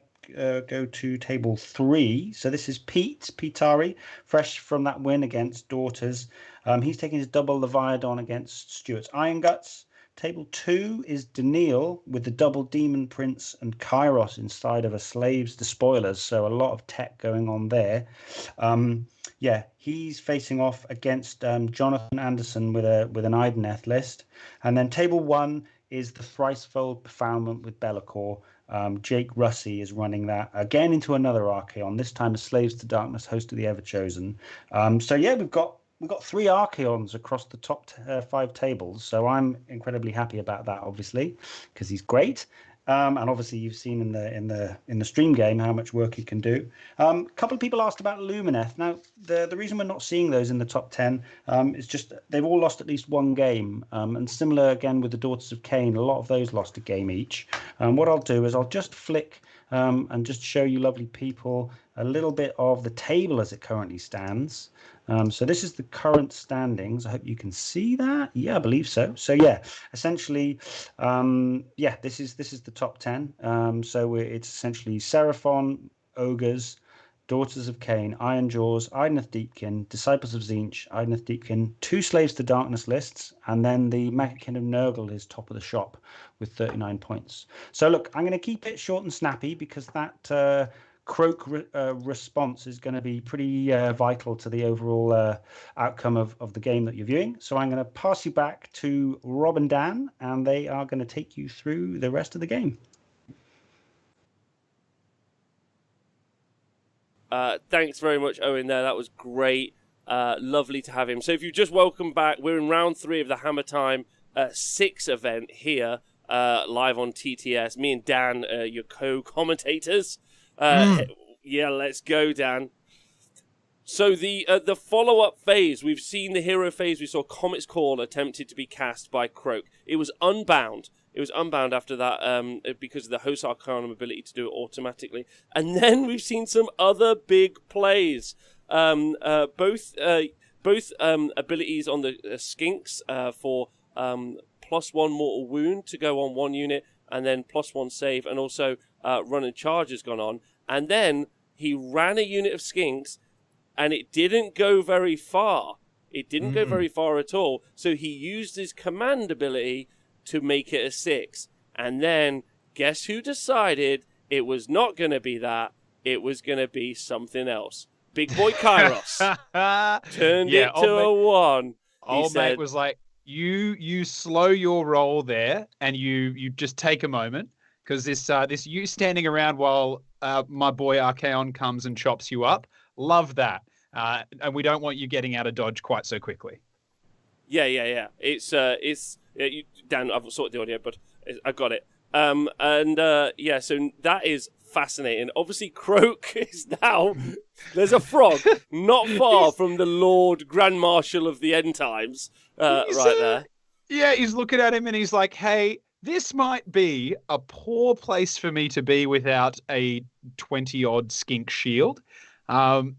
go to table 3. So this is Petari, fresh from that win against Daughters. He's taking his double Leviathan against Stuart's Iron Guts. Table 2 is Daniil with the double Demon Prince and Kairos inside of a Slaves to Spoilers. So a lot of tech going on there. He's facing off against Jonathan Anderson with an Ideneth list. And then table 1 is the Thricefold Profoundment with Be'lakor. Jake Russey is running that again into another Archaon, this time as Slaves to Darkness, Host of the Ever-Chosen. We've we've got 3 Archeons across the top 5 tables, so I'm incredibly happy about that, obviously, because he's great. And obviously, you've seen in the stream game how much work he can do. A couple of people asked about Lumineth. Now, the reason we're not seeing those in the top 10 is just they've all lost at least one game. And similar again with the Daughters of Cain, a lot of those lost a game each. What I'll do is I'll just flick and just show you lovely people a little bit of the table as it currently stands. So this is the current standings. I hope you can see that. Yeah, I believe so. So yeah, essentially, this is the top 10. It's essentially Seraphon, Ogres, Daughters of Cain, Ironjaws, Idoneth Deepkin, Disciples of Tzeentch, Idoneth Deepkin, 2 Slaves to Darkness lists, and then the Magic of Nurgle is top of the shop with 39 points. So look, I'm going to keep it short and snappy because that Croak response is going to be pretty vital to the overall outcome of the game that you're viewing. So I'm going to pass you back to Rob and Dan, and they are going to take you through the rest of the game. Thanks very much, Owen, there. That was great. Lovely to have him. So if you just welcome back, we're in round 3 of the Hammertime 6 event here, live on TTS. Me and Dan, your co-commentators. Yeah, let's go, Dan. So the follow-up phase, we've seen the hero phase. We saw Comet's Call attempted to be cast by Croak. It was unbound. It was unbound after that because of the Host Arcanum ability to do it automatically. And then we've seen some other big plays. Both abilities on the Skinks for +1 mortal wound to go on 1 unit, and then +1 save, and also run and charge has gone on. And then he ran a unit of Skinks, and it didn't go very far. It didn't go very far at all. So he used his command ability to make it a 6. And then, guess who decided it was not going to be that? It was going to be something else. Big boy Kairos turned it to a 1. Old mate was like, you slow your roll there, and you just take a moment, because this you standing around while my boy Archaon comes and chops you up. Love that. And we don't want you getting out of dodge quite so quickly. Yeah. It's Dan, I've sorted the audio, but I got it. So that is fascinating. Obviously, Croak is now... There's a frog not far from the Lord Grand Marshal of the End Times there. Yeah, he's looking at him and he's like, hey, this might be a poor place for me to be without a 20-odd skink shield. And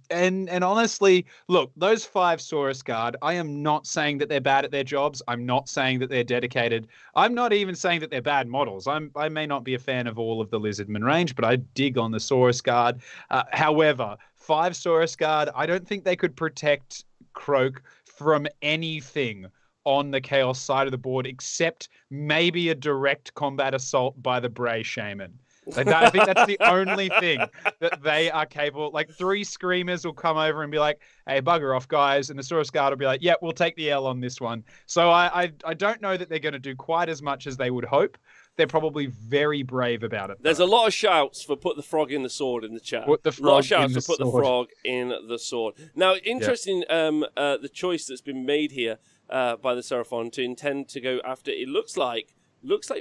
honestly, look, those 5 Saurus Guard, I am not saying that they're bad at their jobs. I'm not saying that they're dedicated. I'm not even saying that they're bad models. I may not be a fan of all of the Lizardman range, but I dig on the Saurus Guard. However, 5 Saurus Guard, I don't think they could protect Croak from anything on the Chaos side of the board, except maybe a direct combat assault by the Bray Shaman. I think that's the only thing that they are capable. Like 3 Screamers will come over and be like, hey, bugger off, guys. And the Saurus Guard will be like, yeah, we'll take the L on this one. So I don't know that they're going to do quite as much as they would hope. They're probably very brave about it. There's a lot of shouts for put the frog in the sword in the chat. Put the frog a lot of shouts for put the frog in the sword. Now, interesting the choice that's been made here by the Seraphon to intend to go after, it looks like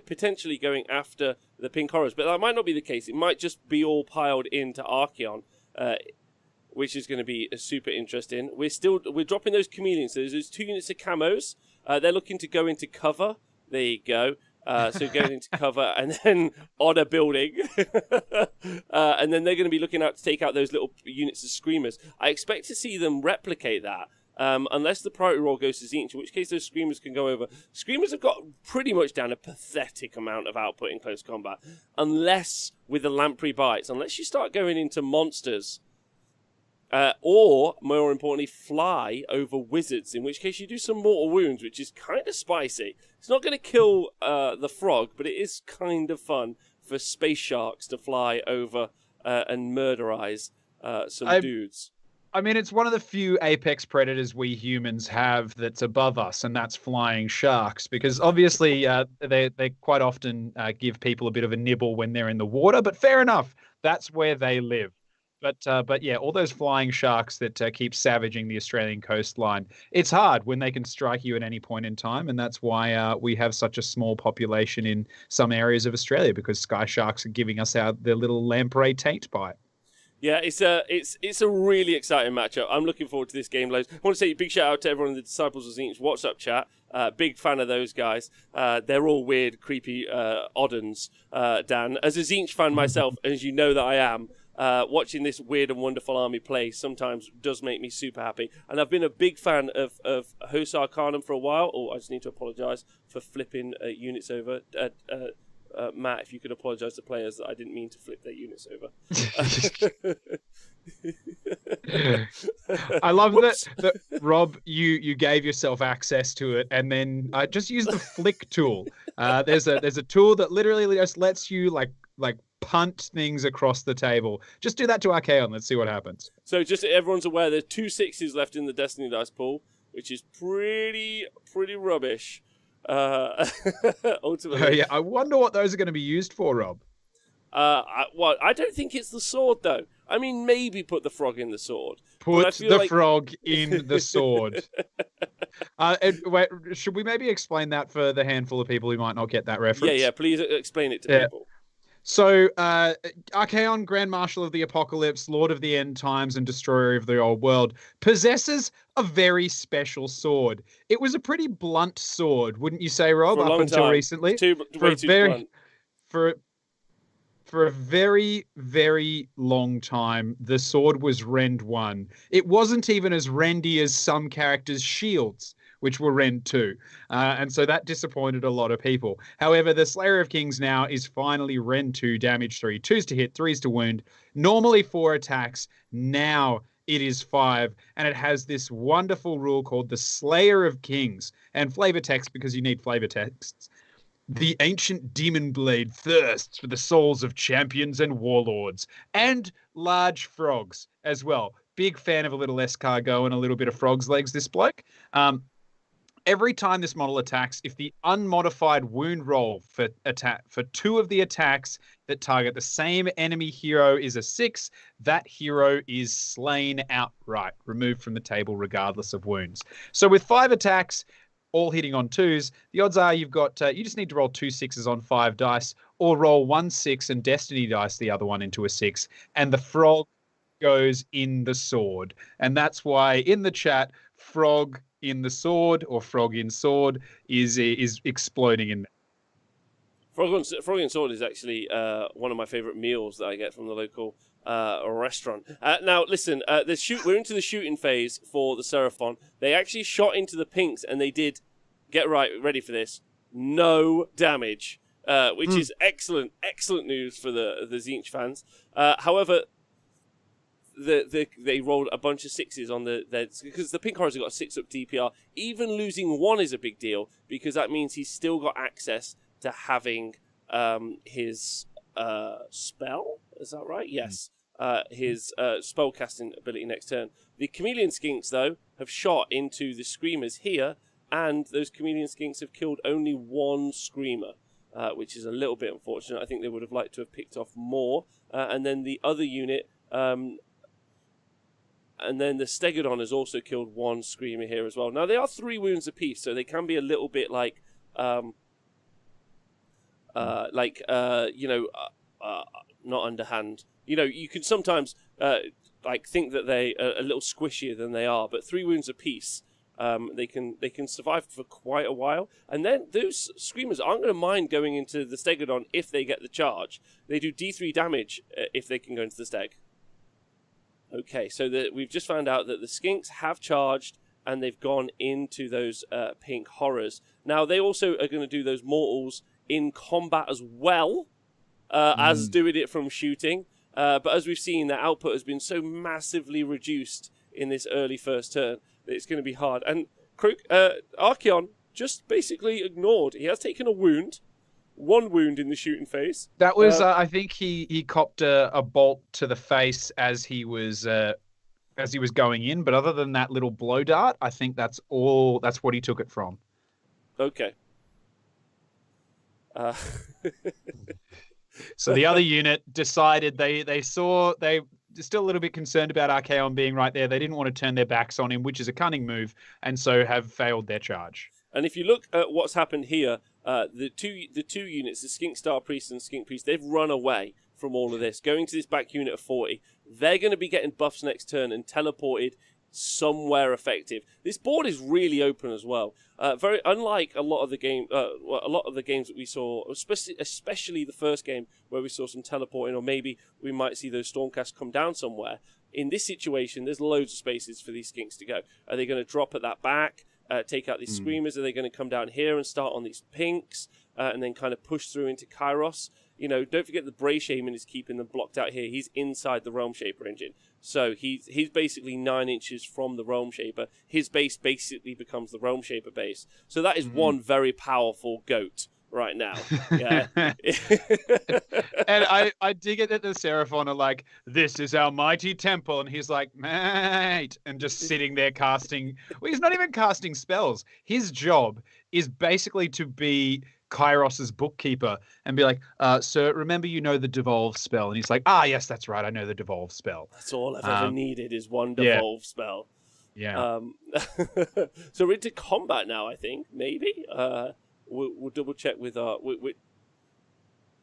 potentially going after the pink horrors, but that might not be the case. It might just be all piled into Archaon, which is going to be super interesting. We're dropping those chameleons. So there's those 2 units of camos. They're looking to go into cover. There you go. So going into cover and then on a building. And then they're going to be looking out to take out those little units of Screamers. I expect to see them replicate that. Unless the priority roll goes to Tzeentch, in which case those Screamers can go over. Screamers have got pretty much down a pathetic amount of output in close combat. Unless with the Lamprey Bites, unless you start going into monsters. Or, more importantly, fly over wizards, in which case you do some mortal wounds, which is kind of spicy. It's not going to kill the frog, but it is kind of fun for space sharks to fly over and murderize some dudes. I mean, it's one of the few apex predators we humans have that's above us, and that's flying sharks, because obviously they quite often give people a bit of a nibble when they're in the water, but fair enough. That's where they live. But yeah, all those flying sharks that keep savaging the Australian coastline. It's hard when they can strike you at any point in time, and that's why we have such a small population in some areas of Australia, because sky sharks are giving us their little lamprey taint bite. Yeah, it's a really exciting matchup. I'm looking forward to this game loads. I want to say a big shout out to everyone in the Disciples of Tzeentch WhatsApp chat. Big fan of those guys. They're all weird, creepy odduns, Dan. As a Tzeentch fan myself, as you know that I am, watching this weird and wonderful army play sometimes does make me super happy. And I've been a big fan of Hosar Khanum for a while. Oh, I just need to apologise for flipping units over. Matt, if you could apologise to players that I didn't mean to flip their units over. I love that Rob, you gave yourself access to it, and then just use the flick tool. There's a tool that literally just lets you like punt things across the table. Just do that to Archaon. Let's see what happens. So just so everyone's aware, there's 2 6s left in the Destiny dice pool, which is pretty rubbish. Ultimately, yeah, I wonder what those are going to be used for, Rob. I don't think it's the sword though. I mean, maybe put the frog in the sword. Put the frog in the sword. Wait, should we maybe explain that for the handful of people who might not get that reference? Yeah. Please explain it to people. So, Archaon, Grand Marshal of the Apocalypse, Lord of the End Times, and Destroyer of the Old World, possesses a very special sword. It was a pretty blunt sword, wouldn't you say, Rob? Up until recently, for a very, very long time, the sword was Rend 1. It wasn't even as rendy as some characters' shields, which were Rend 2. And so that disappointed a lot of people. However, the Slayer of Kings now is finally Rend 2, damage 3, 2s to hit, 3s to wound, normally 4 attacks. Now it is 5, and it has this wonderful rule called the Slayer of Kings, and flavor text because you need flavor texts. The ancient demon blade thirsts for the souls of champions and warlords, and large frogs as well. Big fan of a little escargot and a little bit of frog's legs, this bloke. Every time this model attacks, if the unmodified wound roll for 2 of the attacks that target the same enemy hero is a 6, that hero is slain outright, removed from the table regardless of wounds. So with 5 attacks, all hitting on 2s, the odds are you've got you just need to roll 2 6s on 5 dice, or roll 1 6 and Destiny dice the other one into a 6, and the frog goes in the sword. And that's why in the chat, frog in the sword or frog in sword is exploding in. Frog in sword is actually one of my favourite meals that I get from the local restaurant. Now, listen, we're into the shooting phase for the Seraphon. They actually shot into the pinks, and they did, ready for this, no damage, which is excellent news for the Tzeentch fans. However, they rolled a bunch of 6s on because the pink horrors have got a 6-up DPR. Even losing 1 is a big deal, because that means he's still got access to having his spell. Is that right? Yes. His spell casting ability next turn. The Chameleon Skinks, though, have shot into the Screamers here, and those Chameleon Skinks have killed only 1 Screamer, which is a little bit unfortunate. I think they would have liked to have picked off more. And then the other unit, and then the Stegodon has also killed 1 Screamer here as well. Now, they are 3 wounds apiece, so they can be a little bit not underhand. You can sometimes think that they are a little squishier than they are, but 3 wounds apiece, they can survive for quite a while. And then those Screamers aren't going to mind going into the Stegodon if they get the charge. They do D3 damage if they can go into the Steg. Okay, so we've just found out that the Skinks have charged, and they've gone into those pink horrors. Now, they also are going to do those mortals in combat as well as doing it from shooting. But as we've seen, their output has been so massively reduced in this early first turn that it's going to be hard. And Archaon just basically ignored. He has taken a wound. 1 wound in the shooting phase. That was, I think he copped a bolt to the face as he was going in. But other than that little blow dart, I think that's what he took it from. Okay. So the other unit decided they still a little bit concerned about Archaon being right there. They didn't want to turn their backs on him, which is a cunning move, and so have failed their charge. And if you look at what's happened here, the two units, the Skink Star Priest and Skink Priest, they've run away from all of this, going to this back unit of 40. They're going to be getting buffs next turn and teleported somewhere effective. This board is really open as well. Very unlike a lot of the games that we saw, especially the first game where we saw some teleporting, or maybe we might see those Stormcasts come down somewhere. In this situation, there's loads of spaces for these Skinks to go. Are they going to drop at that back? Take out these Screamers? Are they going to come down here and start on these Pinks and then kind of push through into Kairos? You know, don't forget the Bray Shaman is keeping them blocked out here. He's inside the Realm Shaper engine. So he's basically 9 inches from the Realm Shaper. His base basically becomes the Realm Shaper base. So that is one very powerful goat right now. Yeah. And I dig it that the Seraphon are like, this is our mighty temple. And he's like, mate, and just sitting there casting. Well, he's not even casting spells. His job is basically to be Kairos's bookkeeper and be like, sir, remember you know the devolve spell? And he's like, yes, that's right, I know the devolve spell. That's all I've ever needed is one devolve spell. Yeah. So we're into combat now, I think, maybe. We'll double check with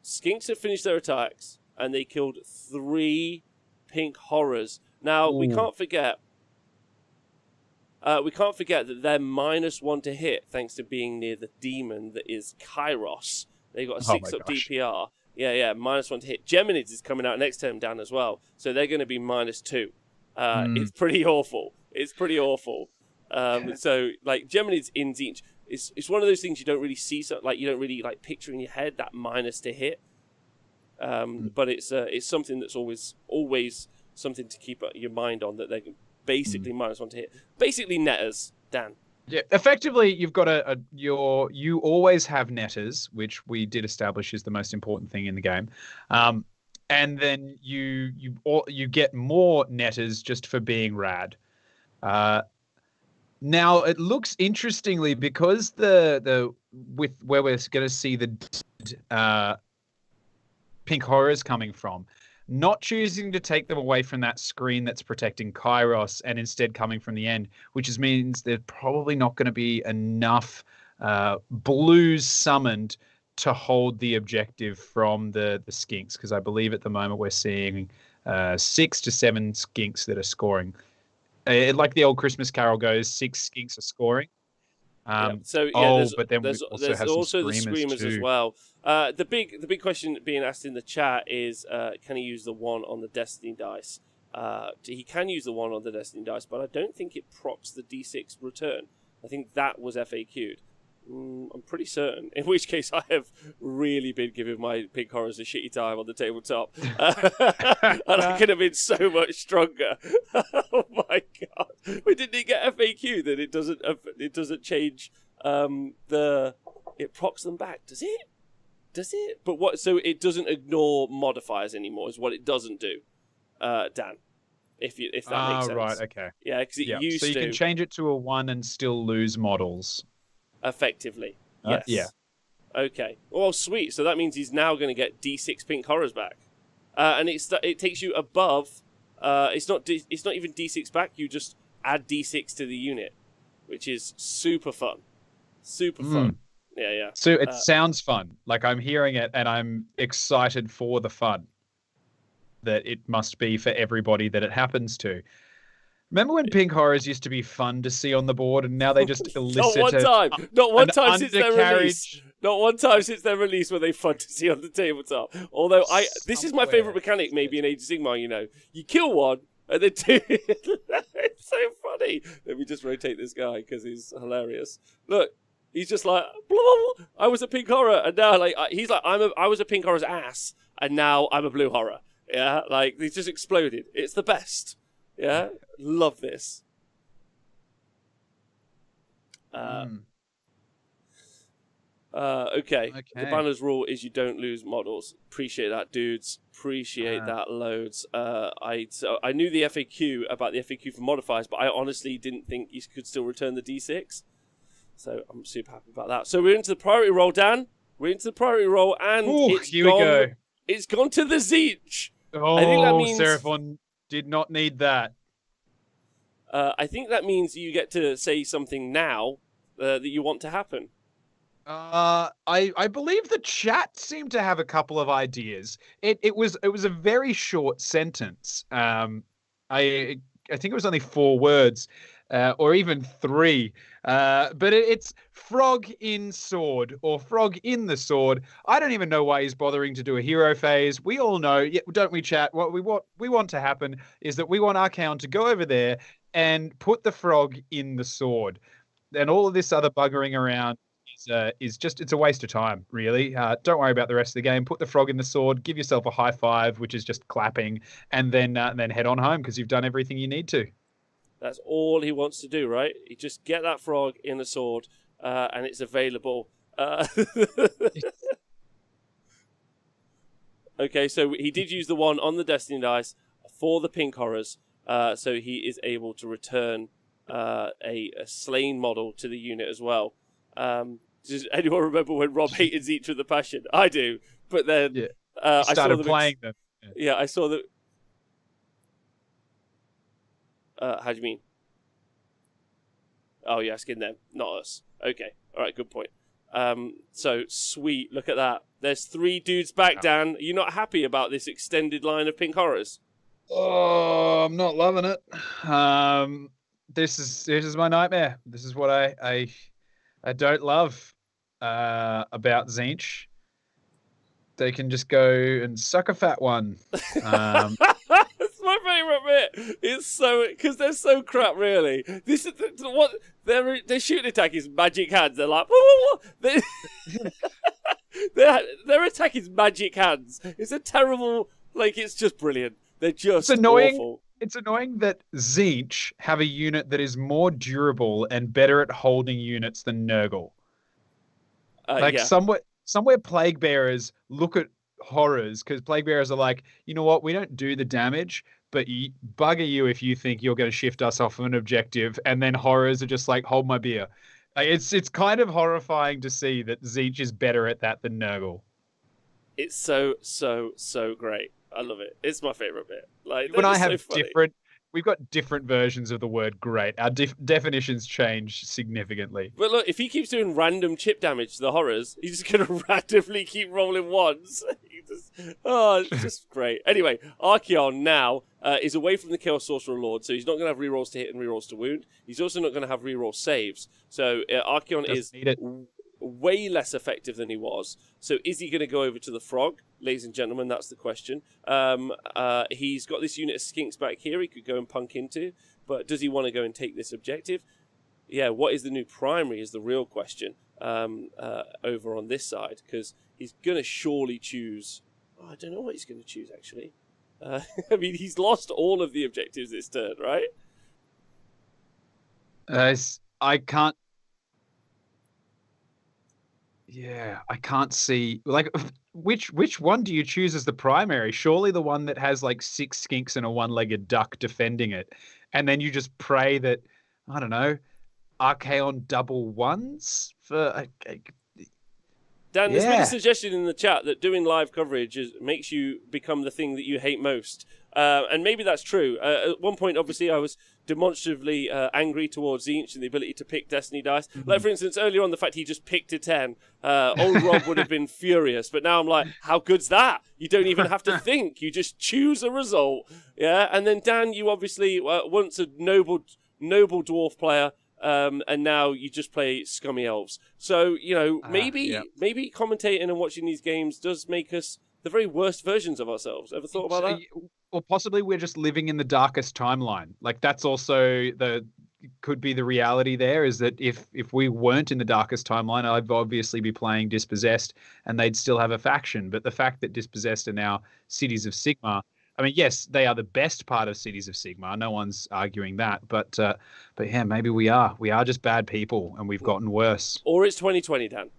Skinks have finished their attacks and they killed 3 pink horrors. Now we can't forget that they're -1 to hit thanks to being near the demon that is Kairos. They got a 6 up DPR. Yeah, -1 to hit. Geminids is coming out next turn down as well, so they're going to be -2. It's pretty awful. So like Geminids in Zinch, it's one of those things you don't really see, so like you don't really like picture in your head that minus to hit. But it's something that's always something to keep your mind on, that they can basically -1 to hit. Basically netters, Dan. Yeah, effectively, you've got you always have netters, which we did establish is the most important thing in the game, and then you get more netters just for being rad. Now it looks interestingly, because with where we're going to see the pink horrors coming from, not choosing to take them away from that screen that's protecting Kairos and instead coming from the end, which means there's probably not going to be enough blues summoned to hold the objective from the Skinks, because I believe at the moment we're seeing 6 to 7 Skinks that are scoring. Like the old Christmas Carol goes, 6 Skinks are scoring. But then there's also the Screamers too as well. The big question being asked in the chat is, can he use the 1 on the Destiny dice? He can use the 1 on the Destiny dice, but I don't think it procs the D6 return. I think that was FAQ'd. I'm pretty certain. In which case, I have really been giving my pink horrors a shitty time on the tabletop, and I could have been so much stronger. Oh my god! But didn't he get FAQ that it doesn't change it procs them back? Does it? Does it? But what? So it doesn't ignore modifiers anymore. Is what it doesn't do, Dan. If that makes sense. Right. Okay. Yeah, because it used to. So you can change it to a 1 and still lose models. Effectively, yes. Yeah. Okay. Well, sweet. So that means he's now going to get D6 pink horrors back, and it takes you above. It's not even D6 back. You just add D6 to the unit, which is super fun. Super fun. Yeah. So it sounds fun. Like I'm hearing it, and I'm excited for the fun that it must be for everybody that it happens to. Remember when pink horrors used to be fun to see on the board, and now they just elicit Not one time since their release. Not one time since their release were they fun to see on the tabletop. Although this is my favourite mechanic, maybe in Age of Sigmar. You know, you kill one and then two. It's so funny. Let me just rotate this guy because he's hilarious. Look, he's just like, blah, blah, blah. I was a pink horror, and now he's like, I was a pink horror's ass, and now I'm a blue horror. Yeah, like he's just exploded. It's the best. Yeah, love this. Okay. The banner's rule is you don't lose models. Appreciate that, dudes. Appreciate that loads. I knew the FAQ about the FAQ for modifiers, but I honestly didn't think you could still return the D6. So I'm super happy about that. So we're into the priority roll, Dan. We're into the priority roll, and here we go. It's gone to the Zeech. Oh, I think that means Seraphon Did not need that. I think that means you get to say something now that you want to happen. I believe the chat seemed to have a couple of ideas. It was a very short sentence. I think it was only 4 words, or even 3. But it's frog in sword or frog in the sword. I don't even know why he's bothering to do a hero phase. We all know, don't we, chat? What we want to happen is that we want Archaon to go over there and put the frog in the sword, and all of this other buggering around is just, it's a waste of time, really. Don't worry about the rest of the game. Put the frog in the sword, give yourself a high five, which is just clapping, and then head on home because you've done everything you need to. That's all he wants to do, right? You just get that frog in the sword, and it's available. Okay, so he did use the one on the Destiny dice for the pink horrors, so he is able to return a slain model to the unit as well. Does anyone remember when Rob hated Zeech with a passion? I do, but then I started playing them. Yeah, I saw that. How do you mean? Oh, you're asking them, not us. Okay, all right, good point. So sweet, look at that. There's 3 dudes back, Dan. Are you not happy about this extended line of pink horrors? Oh, I'm not loving it. This is my nightmare. This is what I don't love about Zinch. They can just go and suck a fat one. That's my favourite bit. It's so, because they're so crap, really. This is what their shooting attack is magic hands. They're like, their attack is magic hands. It's a terrible, it's just brilliant. They're just awful. It's annoying that Zinch have a unit that is more durable and better at holding units than Nurgle. Somewhere Plague Bearers look at horrors, because Plague Bearers are like, you know what, we don't do the damage, but bugger you if you think you're going to shift us off of an objective, and then horrors are just like, hold my beer. It's kind of horrifying to see that Zinch is better at that than Nurgle. It's so great. I love it. It's my favorite bit. When I have we've got different versions of the word great. Our definitions change significantly. But look, if he keeps doing random chip damage to the horrors, he's just going to randomly keep rolling ones. It's just great. Anyway, Archaon now is away from the Chaos Sorcerer Lord, so he's not going to have rerolls to hit and rerolls to wound. He's also not going to have reroll saves. So Archaon is way less effective than he was. So is he going to go over to the frog? Ladies and gentlemen, that's the question. He's got this unit of skinks back here he could go and punk into, but does he want to go and take this objective? Yeah, what is the new primary is the real question over on this side, because he's going to surely choose... Oh, I don't know what he's going to choose, actually. I mean, he's lost all of the objectives this turn, right? I can't... Yeah, I can't see, which one do you choose as the primary? Surely the one that has 6 skinks and a 1-legged duck defending it, and then you just pray that, I don't know, Archaon double ones for. Dan, there's been a suggestion in the chat that doing live coverage makes you become the thing that you hate most. And maybe that's true. At one point, obviously, I was demonstratively angry towards Zinch and the ability to pick Destiny dice. Mm-hmm. For instance, earlier on, the fact he just picked a 10. Old Rob would have been furious. But now I'm like, how good's that? You don't even have to think. You just choose a result. Yeah. And then, Dan, you obviously once a noble dwarf player. And now you just play scummy elves. So, maybe commentating and watching these games does make us the very worst versions of ourselves. Ever thought about that? Or possibly we're just living in the darkest timeline. That's also could be the reality there, is that if we weren't in the darkest timeline, I'd obviously be playing Dispossessed and they'd still have a faction. But the fact that Dispossessed are now Cities of Sigmar, I mean, yes, they are the best part of Cities of Sigmar. No one's arguing that. But yeah, maybe we are. We are just bad people, and we've gotten worse. Or it's 2020, Dan.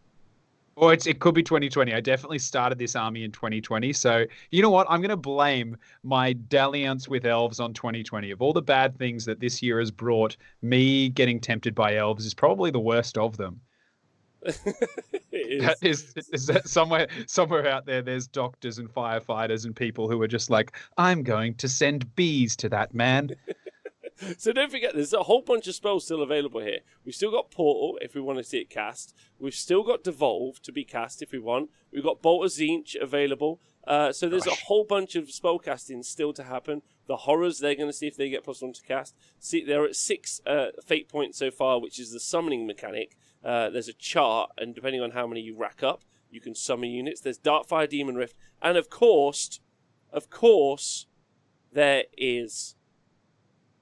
Or it could be 2020. I definitely started this army in 2020. So you know what? I'm going to blame my dalliance with elves on 2020. Of all the bad things that this year has brought, me getting tempted by elves is probably the worst of them. It Is that somewhere out there? There's doctors and firefighters and people who are just like, I'm going to send bees to that man. So don't forget, there's a whole bunch of spells still available here. We've still got Portal if we want to see it cast. We've still got Devolve to be cast if we want. We've got Bolt of Tzeentch available. So there's a whole bunch of spell casting still to happen. The Horrors, they're going to see if they get +1 to cast. See, they're at 6 fate points so far, which is the summoning mechanic. There's a chart, and depending on how many you rack up, you can summon units. There's Darkfire Demon Rift, and of course, there is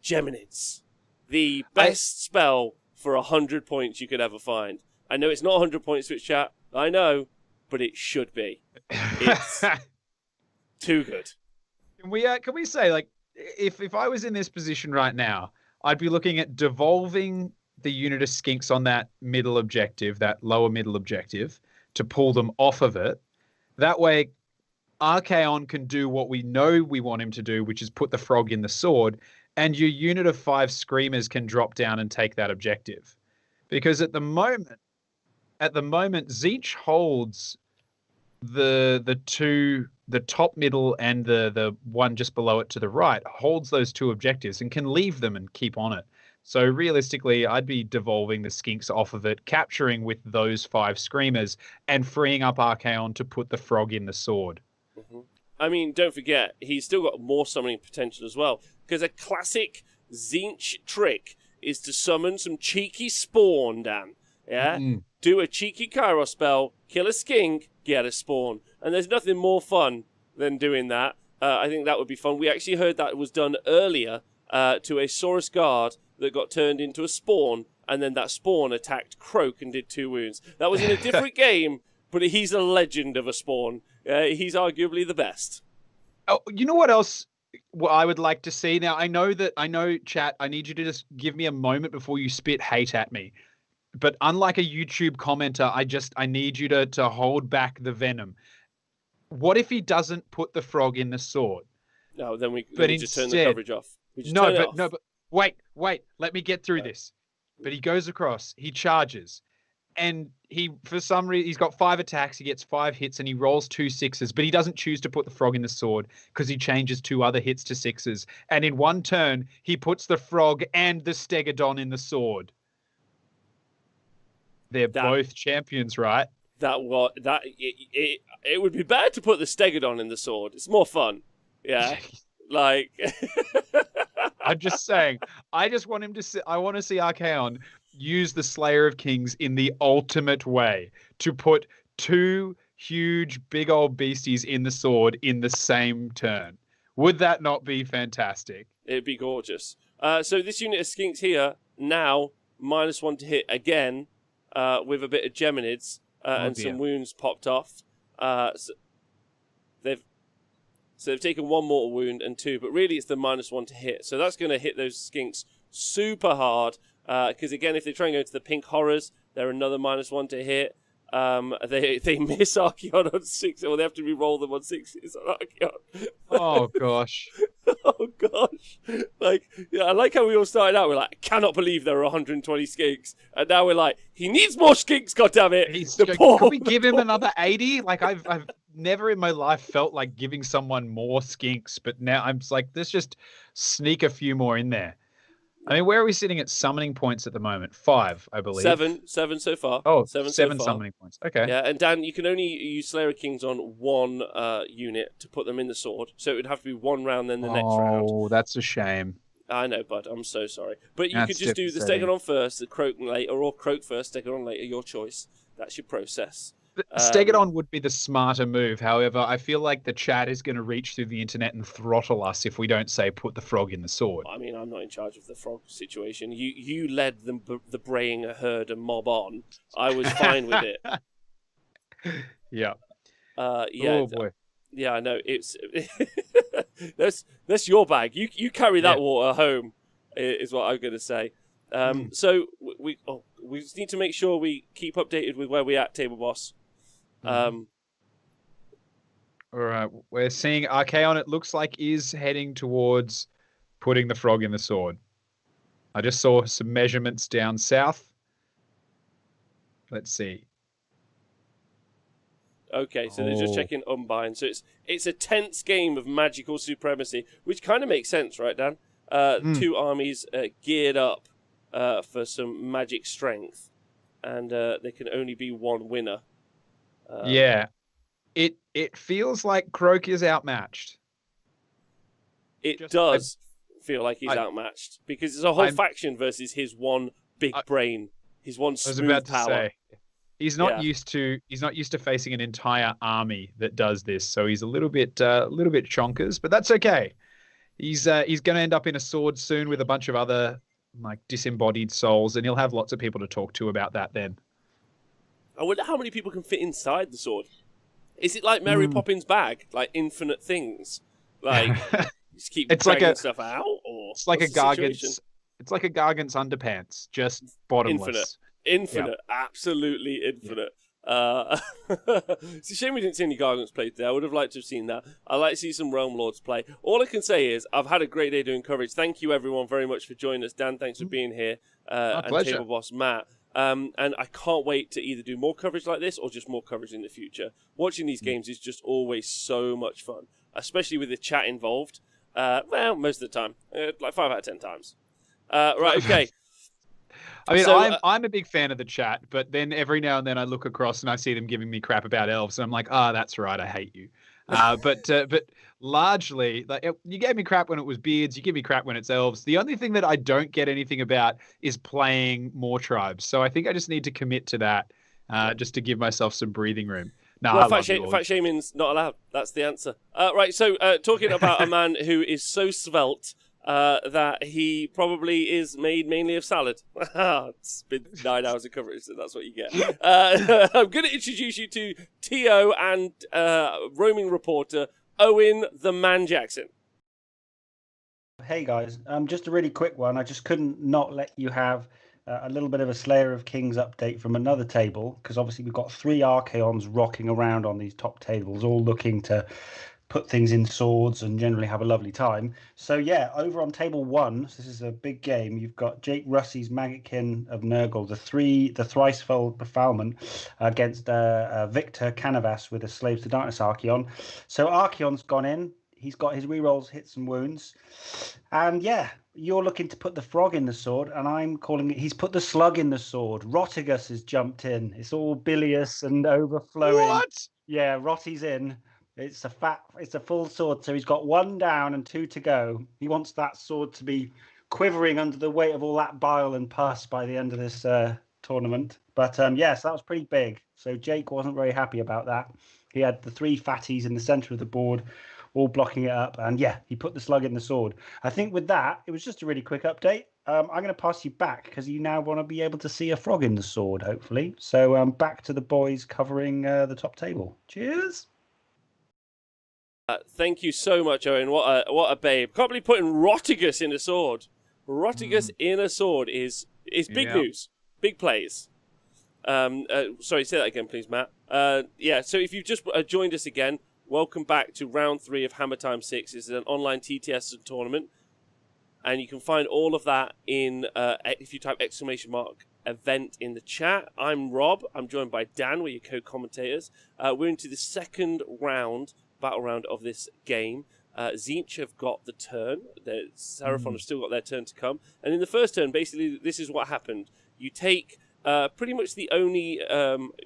Geminids, the best spell for 100 points you could ever find. I know it's not 100 points, Switch chat. I know, but it should be. It's too good. Can we say, like, if I was in this position right now, I'd be looking at devolving the unit of skinks on that middle objective, that lower middle objective, to pull them off of it. That way, Archaon can do what we know we want him to do, which is put the frog in the sword, and your unit of 5 screamers can drop down and take that objective. Because at the moment, Tzeentch holds the top middle and the one just below it to the right, holds those 2 objectives and can leave them and keep on it. So realistically, I'd be devolving the skinks off of it, capturing with those 5 screamers, and freeing up Archaon to put the frog in the sword. Mm-hmm. I mean, don't forget, he's still got more summoning potential as well. Because a classic Tzeentch trick is to summon some cheeky spawn, Dan. Yeah? Do a cheeky Kairos spell, kill a skink, get a spawn. And there's nothing more fun than doing that. I think that would be fun. We actually heard that was done earlier to a Saurus Guard that got turned into a spawn, and then that spawn attacked Croak and did 2 wounds. That was in a different game, but he's a legend of a spawn. He's arguably the best. Oh, you know what else I would like to see? Now, I know, chat, I need you to just give me a moment before you spit hate at me. But unlike a YouTube commenter, I need you to hold back the venom. What if he doesn't put the frog in the sword? No, then we just turn the coverage off. But wait, let me get through this. But he goes across, he charges, and for some reason, he's got 5 attacks, he gets 5 hits, and he rolls 2 6s, but he doesn't choose to put the frog in the sword because he changes 2 other hits to 6s. And in one turn, he puts the frog and the Stegodon in the sword. They're both champions, right? It would be better to put the Stegodon in the sword. It's more fun. Yeah. Like I'm just saying, I want to see Archaon use the Slayer of Kings in the ultimate way to put 2 huge big old beasties in the sword in the same turn. Would that not be fantastic? It'd be gorgeous. So this unit of skinks here now -1 to hit again with a bit of Geminids and some wounds popped off. So they've taken 1 mortal wound and 2, but really it's the -1 to hit. So that's going to hit those skinks super hard. Because again, if they try and go to the pink horrors, they're another -1 to hit. They miss Archaon on 6, or they have to re-roll them on 6s on Archaon. Oh gosh. Oh gosh. Like, yeah, I like how we all started out. We're like, I cannot believe there are 120 skinks, and now we're like, he needs more skinks. Goddammit! Can we give him another 80? Like I've never in my life felt like giving someone more skinks, but now I'm just like, let's just sneak a few more in there. I mean, where are we sitting at summoning points at the moment? 5, I believe. 7 so far. Oh, 7 so far. summoning points. Okay. Yeah, and Dan, you can only use Slayer of Kings on 1 unit to put them in the sword, so it would have to be 1 round, then the next round. Oh, that's a shame. I know, bud. I'm so sorry. But you could just do the Stegodon first, the Croak later, or Croak first, Stegodon later, your choice. That's your process. Stegodon would be the smarter move. However, I feel like the chat is going to reach through the internet and throttle us if we don't say put the frog in the sword. I mean, I'm not in charge of the frog situation. You led the braying herd and mob on. I was fine with it. Yeah. Yeah. Oh boy. Yeah, I know. It's that's your bag. You carry that water home, is what I'm going to say. So we just need to make sure we keep updated with where we're at, Table Boss. All right, we're seeing Archaon, it looks like, is heading towards putting the frog in the sword. I just saw some measurements down south. Let's see. Okay, so they're just checking unbind. So it's a tense game of magical supremacy, which kind of makes sense, right, Dan? Two armies geared up for some magic strength, and there can only be one winner. Yeah. It feels like Croak is outmatched. It does feel like he's outmatched, because it's a whole faction versus his one big brain, his one smooth power. He's not used to facing an entire army that does this, so he's a little bit chonkers, but that's okay. He's going to end up in a sword soon with a bunch of other like disembodied souls, and he'll have lots of people to talk to about that then. I wonder how many people can fit inside the sword. Is it like Mary Poppins' bag, like infinite things, like just keep dragging stuff out, or it's like a Gargant's underpants, just bottomless. Infinite, absolutely infinite. It's a shame we didn't see any Gargants played there. I would have liked to have seen that. I'd like to see some Realm Lords play. All I can say is I've had a great day doing coverage. Thank you everyone very much for joining us. Dan, thanks for being here. My and pleasure. Table Boss Matt. And I can't wait to either do more coverage like this or just more coverage in the future. Watching these games is just always so much fun, especially with the chat involved. Well, most of the time, like 5 out of 10 times. Right, okay. I mean, I'm a big fan of the chat, but then every now and then I look across and I see them giving me crap about elves, and I'm like, that's right, I hate you. But largely, like, you gave me crap when it was beards, you give me crap when it's elves. The only thing that I don't get anything about is playing more tribes. So I think I just need to commit to that, just to give myself some breathing room. No, well, fat shaming's not allowed. That's the answer. Right, so talking about a man who is so svelte that he probably is made mainly of salad. It's been 9 hours of coverage, so that's what you get. I'm going to introduce you to T.O. and roaming reporter Owen the Man Jackson. Hey guys, just a really quick one. I just couldn't not let you have a little bit of a Slayer of Kings update from another table, because obviously we've got 3 Archaons rocking around on these top tables, all looking to put things in swords and generally have a lovely time. So yeah, over on table 1, so this is a big game. You've got Jake Russey's Maggotkin of Nurgle, the thrice-fold Befalment against Victor Canavas with a Slaves to Darkness Archaon. So Archaon's gone in. He's got his rerolls, hits and wounds. And yeah, you're looking to put the frog in the sword, and I'm calling it, he's put the slug in the sword. Rotigus has jumped in. It's all bilious and overflowing. What? Yeah, Rotty's in. It's a full sword. So he's got 1 down and 2 to go. He wants that sword to be quivering under the weight of all that bile and pus by the end of this tournament. But yes, that was pretty big. So Jake wasn't very happy about that. He had the 3 fatties in the center of the board, all blocking it up. And yeah, he put the slug in the sword. I think with that, it was just a really quick update. I'm going to pass you back because you now want to be able to see a frog in the sword, hopefully. So back to the boys covering the top table. Cheers. Thank you so much, Owen. What a babe. Can't believe putting Rotigus in a sword. Rotigus in a sword is big news. Big plays. Sorry, say that again, please, Matt. Yeah, so if you've just joined us again, welcome back to round 3 of Hammertime 6. It's an online TTS tournament, and you can find all of that in, if you type !event in the chat. I'm Rob. I'm joined by Dan. We're your co-commentators. We're into the second battle round of this game. Tzeentch have got the turn. Seraphon have still got their turn to come. And in the first turn, basically, this is what happened. You take pretty much the only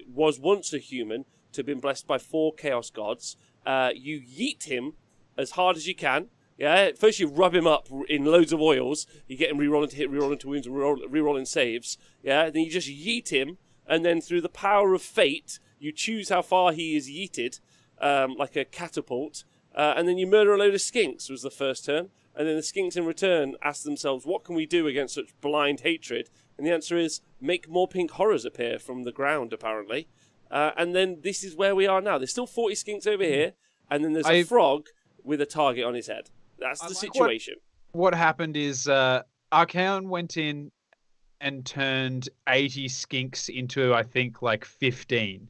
was once a human to have been blessed by 4 Chaos Gods. You yeet him as hard as you can. Yeah, first you rub him up in loads of oils. You get him rerolling to hit, rerolling to wounds, and rerolling saves. Yeah, then you just yeet him, and then through the power of fate, you choose how far he is yeeted, like a catapult, and then you murder a load of skinks, was the first turn. And then the skinks in return ask themselves, what can we do against such blind hatred? And the answer is, make more pink horrors appear from the ground, apparently. And then this is where we are now. There's still 40 skinks over here, and then there's a frog with a target on his head. That's the situation. What happened is Archaon went in and turned 80 skinks into, I think, like 15.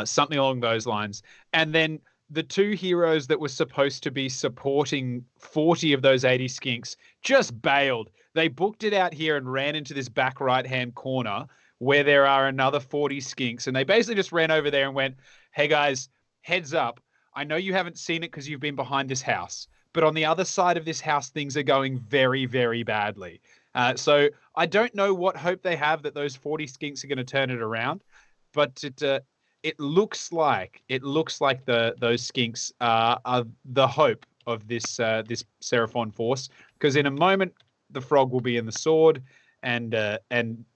Something along those lines. And then the 2 heroes that were supposed to be supporting 40 of those 80 skinks just bailed. They booked it out here and ran into this back right-hand corner where there are another 40 skinks. And they basically just ran over there and went, hey guys, heads up. I know you haven't seen it because you've been behind this house, but on the other side of this house, things are going very, very badly. So I don't know what hope they have that those 40 skinks are going to turn it around, but it looks like those skinks are the hope of this Seraphon force, because in a moment the frog will be in the sword, and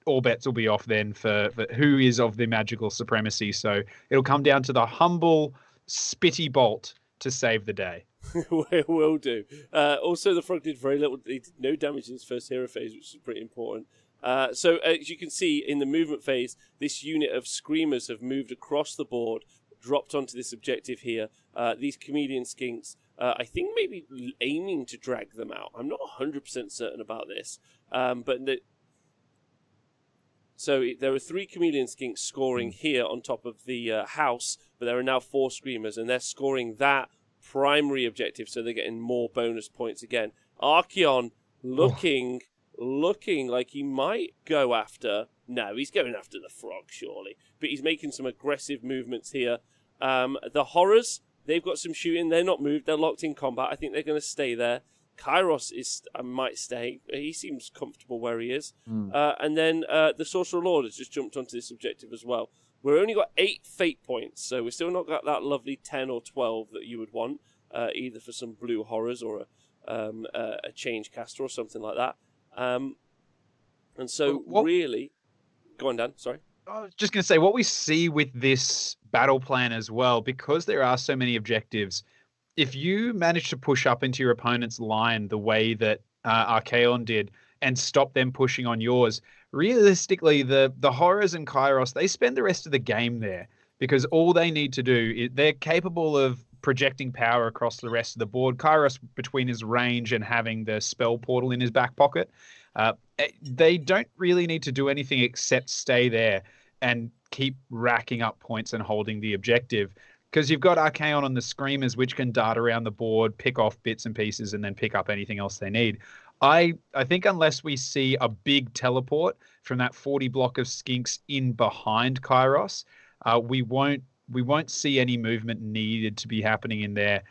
all bets will be off then for who is of the magical supremacy. So it'll come down to the humble Spitty Bolt to save the day. Will do. Also, the frog did very little. He did no damage in his first hero phase, which is pretty important. So as you can see in the movement phase, this unit of screamers have moved across the board, dropped onto this objective here. These chameleon skinks, I think maybe aiming to drag them out. I'm not 100% certain about this, so there are 3 chameleon skinks scoring here on top of the house, but there are now 4 screamers, and they're scoring that primary objective, so they're getting more bonus points again. Archeon looking like he might go after... No, he's going after the frog, surely. But he's making some aggressive movements here. The horrors, they've got some shooting. They're not moved. They're locked in combat. I think they're going to stay there. Kairos might stay. He seems comfortable where he is. And then the Sorcerer Lord has just jumped onto this objective as well. We've only got 8 fate points, so we've still not got that lovely 10 or 12 that you would want, either for some blue horrors or a change caster or something like that. And so really... Go on, Dan, sorry. I was just going to say, what we see with this battle plan as well, because there are so many objectives, if you manage to push up into your opponent's line the way that Archaon did and stop them pushing on yours, realistically, the horrors and Kairos, they spend the rest of the game there, because all they need to do is they're capable of projecting power across the rest of the board. Kairos, between his range and having the spell portal in his back pocket, they don't really need to do anything except stay there and keep racking up points and holding the objective, because you've got Archaon on the Screamers, which can dart around the board, pick off bits and pieces, and then pick up anything else they need. I think unless we see a big teleport from that 40 block of skinks in behind Kairos, we won't see any movement needed to be happening in there,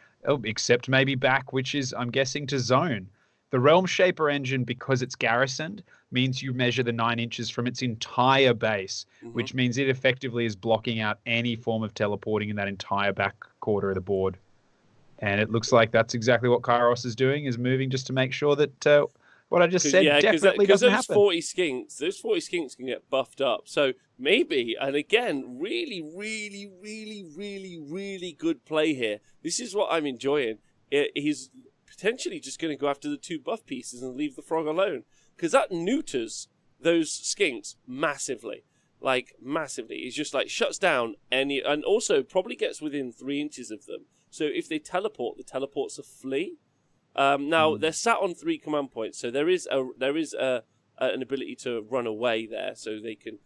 except maybe back, which is, I'm guessing, to zone. The Realm Shaper engine, because it's garrisoned, means you measure the 9 inches from its entire base, which means it effectively is blocking out any form of teleporting in that entire back quarter of the board. And it looks like that's exactly what Kairos is doing, is moving just to make sure that what I just said definitely doesn't happen. Those 40 skinks can get buffed up. So maybe, and again, really, really, really, really, really good play here. This is what I'm enjoying. He's potentially just going to go after the 2 buff pieces and leave the frog alone, because that neuters those skinks massively. He's just shuts down any, and also probably gets within 3 inches of them. So if they teleport, the teleports are flee. Now they're sat on 3 command points, so there is an ability to run away there, so they can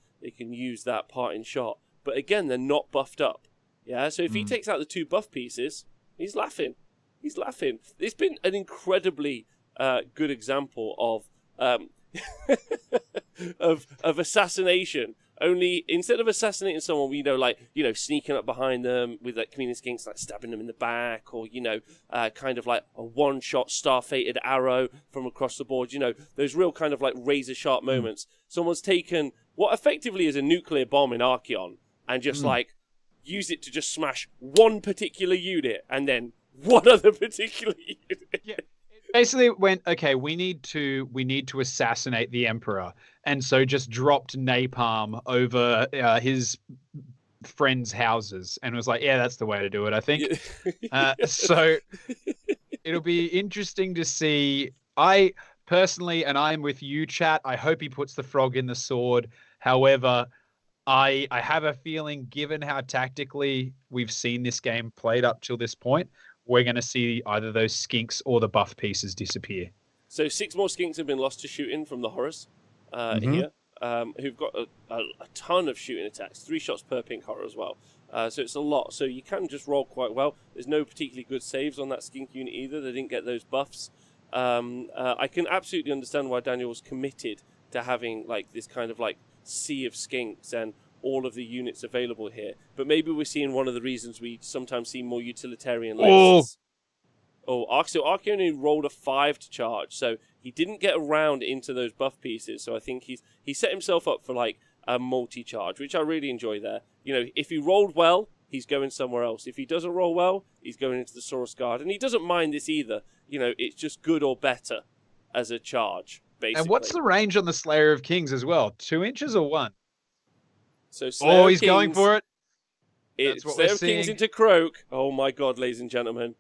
use that parting shot. But again, they're not buffed up. Yeah, so if he takes out the 2 buff pieces, he's laughing. It's been an incredibly good example of of assassination. Only instead of assassinating someone, sneaking up behind them with chameleon skinks, stabbing them in the back, or kind of like a one-shot star-fated arrow from across the board. Those real kind of razor-sharp moments. Someone's taken what effectively is a nuclear bomb in Archeon and just use it to just smash one particular unit and then one other particular unit. Yeah. Basically went, okay, we need to assassinate the Emperor, and so just dropped napalm over his friends' houses, and was like, yeah, that's the way to do it, I think. So it'll be interesting to see. I personally, and I'm with you, chat, I hope he puts the frog in the sword. However, I have a feeling, given how tactically we've seen this game played up till this point, we're going to see either those skinks or the buff pieces disappear. So 6 more skinks have been lost to shooting from the horrors here, who've got a ton of shooting attacks, 3 shots per pink horror as well. So it's a lot. So you can just roll quite well. There's no particularly good saves on that skink unit either. They didn't get those buffs. I can absolutely understand why Daniel was committed to having this kind of sea of skinks and all of the units available here. But maybe we're seeing one of the reasons we sometimes see more utilitarian lists. Arceus only rolled a 5 to charge, so he didn't get around into those buff pieces. So I think he set himself up for like a multi-charge, which I really enjoy there. You know, if he rolled well, he's going somewhere else. If he doesn't roll well, he's going into the Saurus Guard. And he doesn't mind this either. You know, it's just good or better as a charge, basically. And what's the range on the Slayer of Kings as well? 2 inches or 1? So Slayer he's Kings, going for it. It's Slayer of Kings into Croak. Oh my god, ladies and gentlemen.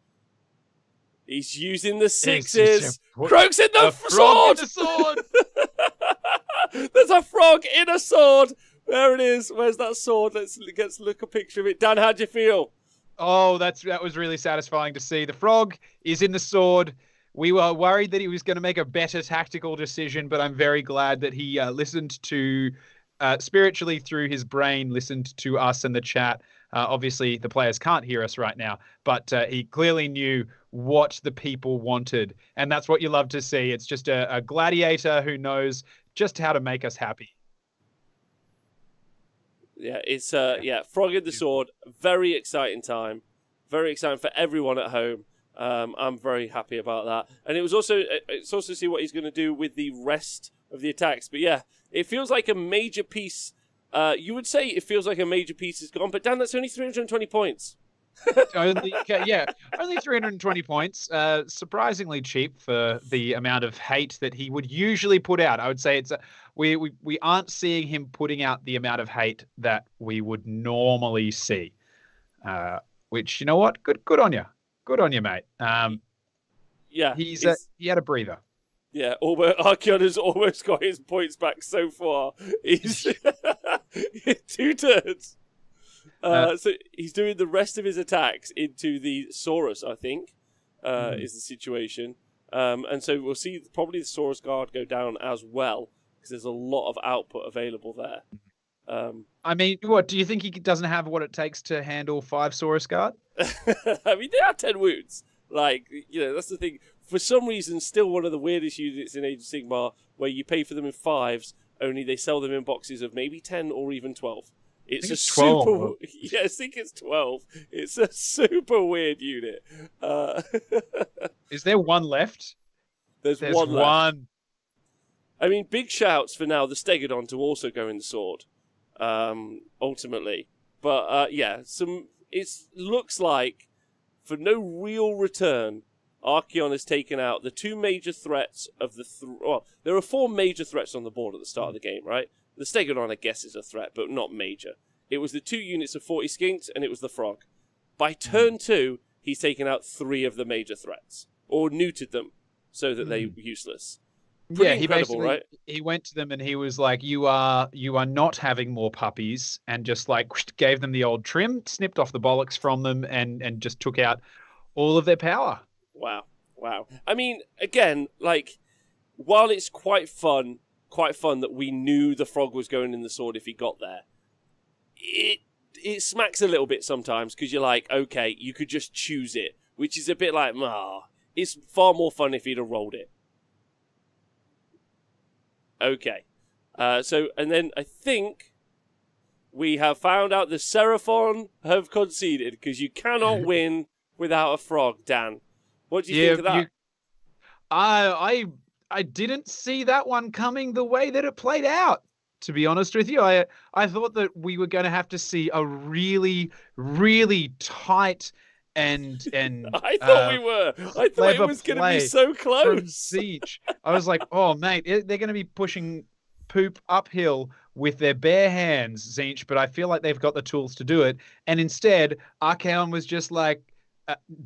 He's using the 6s. Croak's in the sword! In the sword! There's a frog in a sword! There it is. Where's that sword? Let's look a picture of it. Dan, how'd you feel? Oh, that was really satisfying to see. The frog is in the sword. We were worried that he was going to make a better tactical decision, but I'm very glad that he listened to, spiritually through his brain, listened to us in the chat. Obviously, the players can't hear us right now, but he clearly knew what the people wanted. And that's what you love to see. It's just a gladiator who knows just how to make us happy. Yeah, it's Frog in the Sword. Very exciting time. Very exciting for everyone at home. I'm very happy about that. And it's also to see what he's going to do with the rest of the attacks. But yeah, it feels like a major piece. You would say it feels like a major piece is gone, but Dan, that's only 320 points. only 320 points. Surprisingly cheap for the amount of hate that he would usually put out. I would say we aren't seeing him putting out the amount of hate that we would normally see. Which, you know what? Good on you. Good on you, mate. Yeah, he had a breather. Yeah, Archeon has almost got his points back so far. He's 2 turns. So he's doing the rest of his attacks into the Saurus, I think, is the situation. And so we'll see probably the Saurus Guard go down as well, because there's a lot of output available there. I mean, what, do you think he doesn't have what it takes to handle 5 Saurus Guard? I mean, they are 10 wounds. Like, you know, that's the thing. For some reason, still one of the weirdest units in Age of Sigmar, where you pay for them in 5s, only they sell them in boxes of maybe 10 or even 12. It's 12. Yeah, I think it's 12. It's a super weird unit. Is there one left? There's one left. I mean, big shouts for now the Stegodon to also go in the sword, ultimately. But yeah, it looks like for no real return, Archeon has taken out the 2 major threats of the... well, there are 4 major threats on the board at the start of the game, right? The Stegodon, I guess, is a threat, but not major. It was the 2 units of 40 skinks, and it was the frog. By turn 2, he's taken out 3 of the major threats, or neutered them, so that they're useless. Pretty incredible, right? He went to them and he was like, you are not having more puppies, and just like gave them the old trim, snipped off the bollocks from them, and just took out all of their power. Wow. I mean, again, like, while it's quite fun that we knew the frog was going in the sword if he got there, it smacks a little bit sometimes, because you're like, okay, you could just choose it, which is a bit like, it's far more fun if he'd have rolled it. Okay. And then I think we have found out the Seraphon have conceded, because you cannot win without a frog, Dan. What do you think of that? I didn't see that one coming the way that it played out, to be honest with you. I thought that we were going to have to see a really, really tight and I thought we were. I thought it was going to be so close. From Siege. I was like, oh, mate, they're going to be pushing poop uphill with their bare hands, Zinch, but I feel like they've got the tools to do it. And instead, Archeon was just like,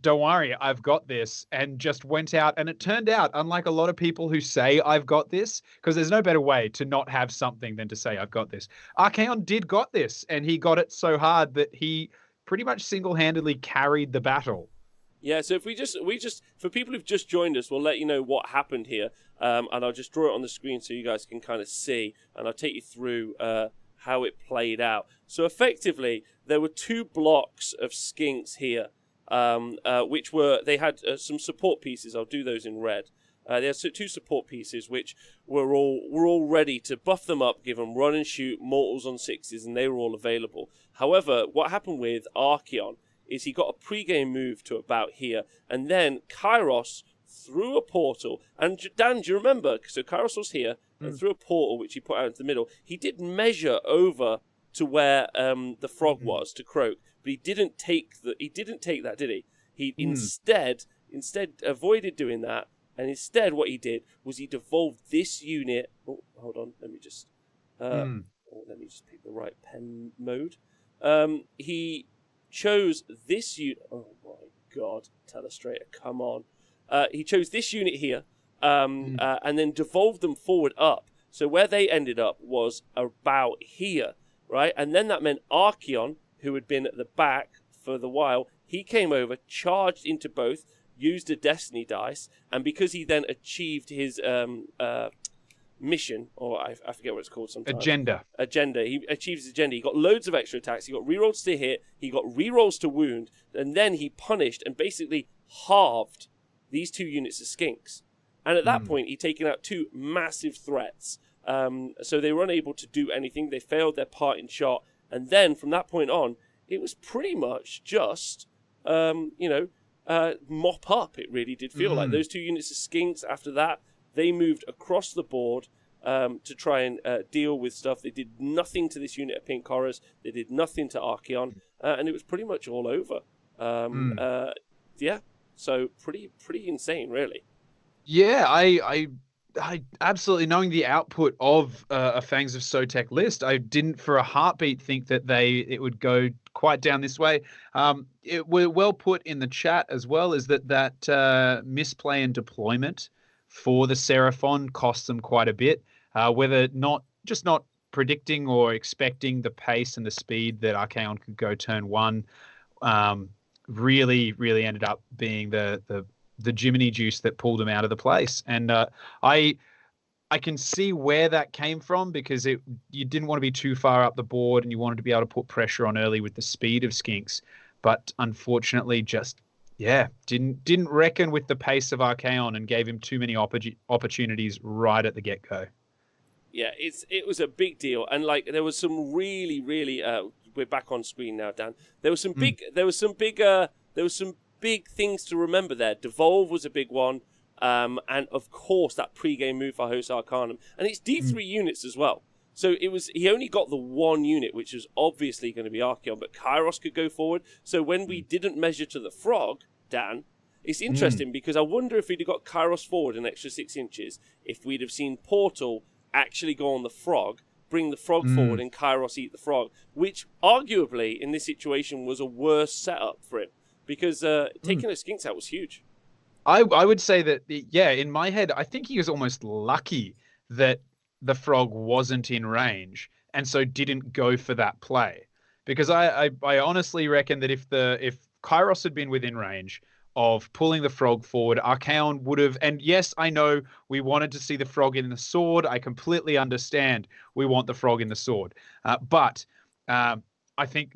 don't worry, I've got this, and just went out. And it turned out, unlike a lot of people who say I've got this, because there's no better way to not have something than to say I've got this. Archeon did got this, and he got it so hard that he pretty much single-handedly carried the battle. Yeah, so if we just for people who've just joined us, we'll let you know what happened here, and I'll just draw it on the screen so you guys can kind of see, and I'll take you through how it played out. So effectively, there were 2 blocks of skinks here, which were, they had some support pieces. I'll do those in red. They had two support pieces which were all ready to buff them up, give them run and shoot, mortals on 6s, and they were all available. However, what happened with Archeon is he got a pre-game move to about here, and then Kairos through a portal. And Dan, do you remember? So Kairos was here, and through a portal which he put out into the middle, he did measure over to where the frog was to Croak, but he didn't take that, did he? He instead avoided doing that, and instead what he did was he devolved this unit. Oh, hold on, let me just pick the right pen mode. He chose this unit. Oh my God, Telestrator, come on! He chose this unit here, and then devolved them forward up. So where they ended up was about here. Right, and then that meant Archeon, who had been at the back for the while, he came over, charged into both, used a Destiny dice, and because he then achieved his mission, or I forget what it's called sometimes. Agenda. He achieved his agenda. He got loads of extra attacks. He got rerolls to hit. He got rerolls to wound, and then he punished and basically halved these two units of skinks. And at that point, he'd taken out two massive threats. So they were unable to do anything. They failed their parting shot. And then from that point on, it was pretty much just, mop up. It really did feel like those two units of skinks. After that, they moved across the board to try and deal with stuff. They did nothing to this unit of pink horrors. They did nothing to Archeon. And it was pretty much all over. So pretty insane, really. Yeah, I absolutely, knowing the output of a Fangs of Sotek list, I didn't for a heartbeat think that it would go quite down this way. It were well put in the chat as well, is that misplay and deployment for the Seraphon cost them quite a bit. Whether not predicting or expecting the pace and the speed that Archaon could go turn one, really ended up being the Jiminy juice that pulled him out of the place. And I can see where that came from, because you didn't want to be too far up the board and you wanted to be able to put pressure on early with the speed of Skinks. But unfortunately, didn't reckon with the pace of Archaon and gave him too many opportunities right at the get-go. Yeah, it was a big deal. And there was some really we're back on screen now, Dan. There was some big things to remember there. Devolve was a big one, and of course that pre-game move for Host Arcanum, and it's D3 units as well. So he only got the one unit, which was obviously going to be Archeon, but Kairos could go forward. So when we didn't measure to the frog, Dan, it's interesting because I wonder if we'd have got Kairos forward an extra 6 inches, if we'd have seen Portal actually go on the frog, bring the frog forward, and Kairos eat the frog, which arguably in this situation was a worse setup for him. Because taking those skinks out was huge. I would say that, in my head, I think he was almost lucky that the frog wasn't in range and so didn't go for that play. Because I honestly reckon that if Kairos had been within range of pulling the frog forward, Archaon would have... And yes, I know we wanted to see the frog in the sword. I completely understand we want the frog in the sword. But I think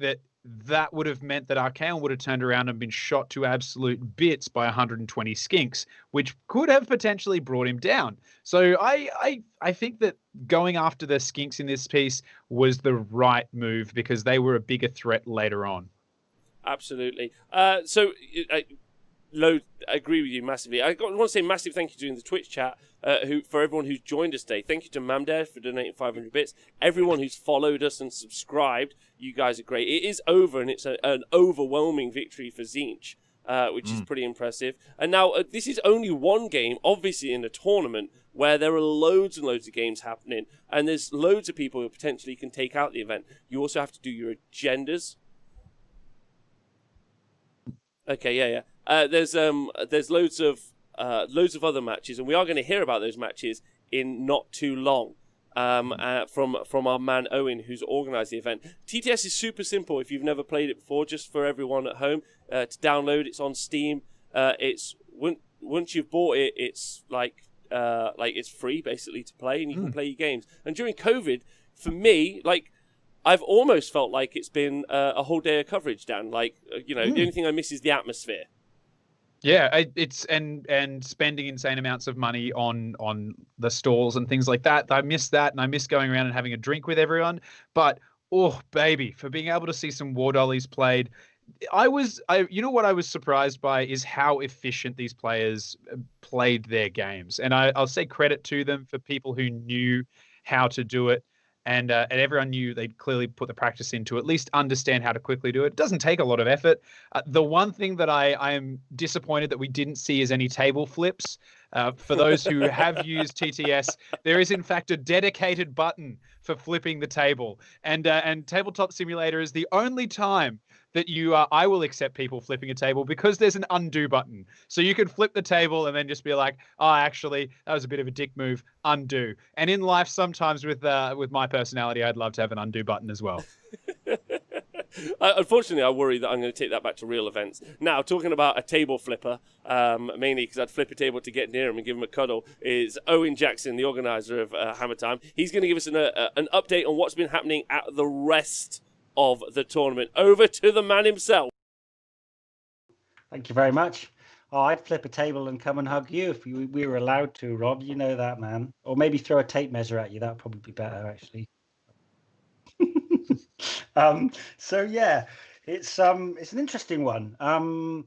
that would have meant that Archaon would have turned around and been shot to absolute bits by 120 skinks, which could have potentially brought him down. So I think that going after the skinks in this piece was the right move, because they were a bigger threat later on. Absolutely. I agree with you massively. I want to say massive thank you to the Twitch chat, for everyone who's joined us today. Thank you to Mamdare for donating 500 bits. Everyone who's followed us and subscribed, you guys are great. It is over, and it's an overwhelming victory for Zinch, which is pretty impressive. And now this is only one game, obviously in a tournament where there are loads and loads of games happening, and there's loads of people who potentially can take out the event. You also have to do your agendas. Okay, yeah. There's loads of other matches, and we are going to hear about those matches in not too long. From our man Owen, who's organised the event. TTS is super simple if you've never played it before. Just for everyone at home to download. It's on Steam. It's once you've bought it, it's like it's free basically to play, and you can play your games. And during COVID, for me, I've almost felt like it's been a whole day of coverage, Dan. The only thing I miss is the atmosphere. Yeah, it's and spending insane amounts of money on the stalls and things like that. I miss that, and I miss going around and having a drink with everyone. But oh, baby, for being able to see some War Dollies played, you know what I was surprised by is how efficient these players played their games, and I'll say credit to them for people who knew how to do it. And everyone knew they'd clearly put the practice in to at least understand how to quickly do it. It doesn't take a lot of effort. The one thing that I am disappointed that we didn't see is any table flips. For those who have used TTS, there is in fact a dedicated button for flipping the table, and Tabletop Simulator is the only time that I will accept people flipping a table because there's an undo button. So you can flip the table and then just be like, oh, actually, that was a bit of a dick move, undo. And in life, sometimes with my personality, I'd love to have an undo button as well. Unfortunately, I worry that I'm going to take that back to real events. Now, talking about a table flipper, mainly because I'd flip a table to get near him and give him a cuddle, is Owen Jackson, the organizer of Hammertime. He's going to give us an update on what's been happening at the rest of the tournament. Over to the man himself. Thank you very much. Oh, I'd flip a table and come and hug you if we were allowed to, Rob. You know that, man. Or maybe throw a tape measure at you. That'd probably be better, actually. So yeah, it's an interesting one.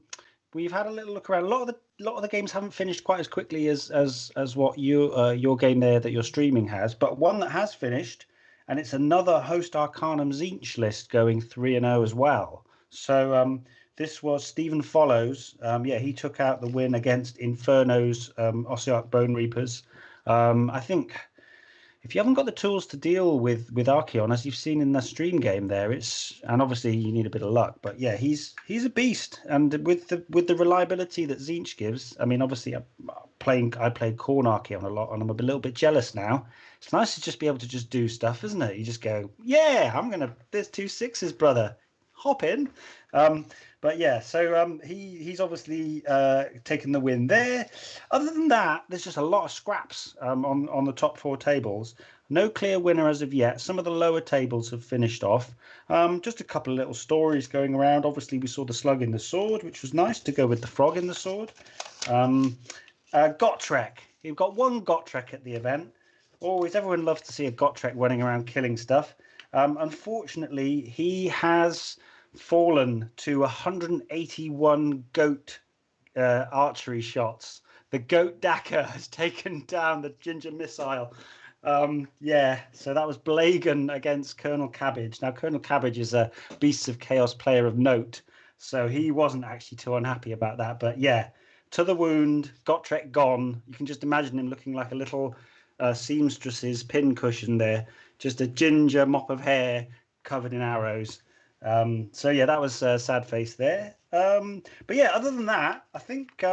We've had a little look around. A lot of the games haven't finished quite as quickly as what your game there that you're streaming has, but one that has finished, and it's another Host Arcanum Zinch list going 3-0 as well. So this was Stephen Follows. He took out the win against Inferno's Ossiarch Bone Reapers. I think if you haven't got the tools to deal with Archeon, as you've seen in the stream game there, and obviously you need a bit of luck, but yeah, he's a beast. And with the reliability that Zinch gives, I mean, obviously I played Khorne Archeon a lot, and I'm a little bit jealous now. It's nice to just be able to just do stuff, isn't it? You just go, yeah, there's 2 6s, brother. Hop in. But yeah, so he's obviously taken the win there. Other than that, there's just a lot of scraps on the top 4 tables. No clear winner as of yet. Some of the lower tables have finished off. Just a couple of little stories going around. Obviously, we saw the slug in the sword, which was nice to go with the frog in the sword. Gotrek. You've got one Gotrek at the event. Always, everyone loves to see a Gotrek running around killing stuff. Unfortunately, he has fallen to 181 goat archery shots. The goat Daka has taken down the ginger missile. So that was Blagan against Colonel Cabbage. Now, Colonel Cabbage is a Beasts of Chaos player of note, so he wasn't actually too unhappy about that. But yeah, to the wound, Gotrek gone. You can just imagine him looking like a little seamstress's pin cushion there, just a ginger mop of hair covered in arrows. That was a sad face there. But yeah, other than that, I think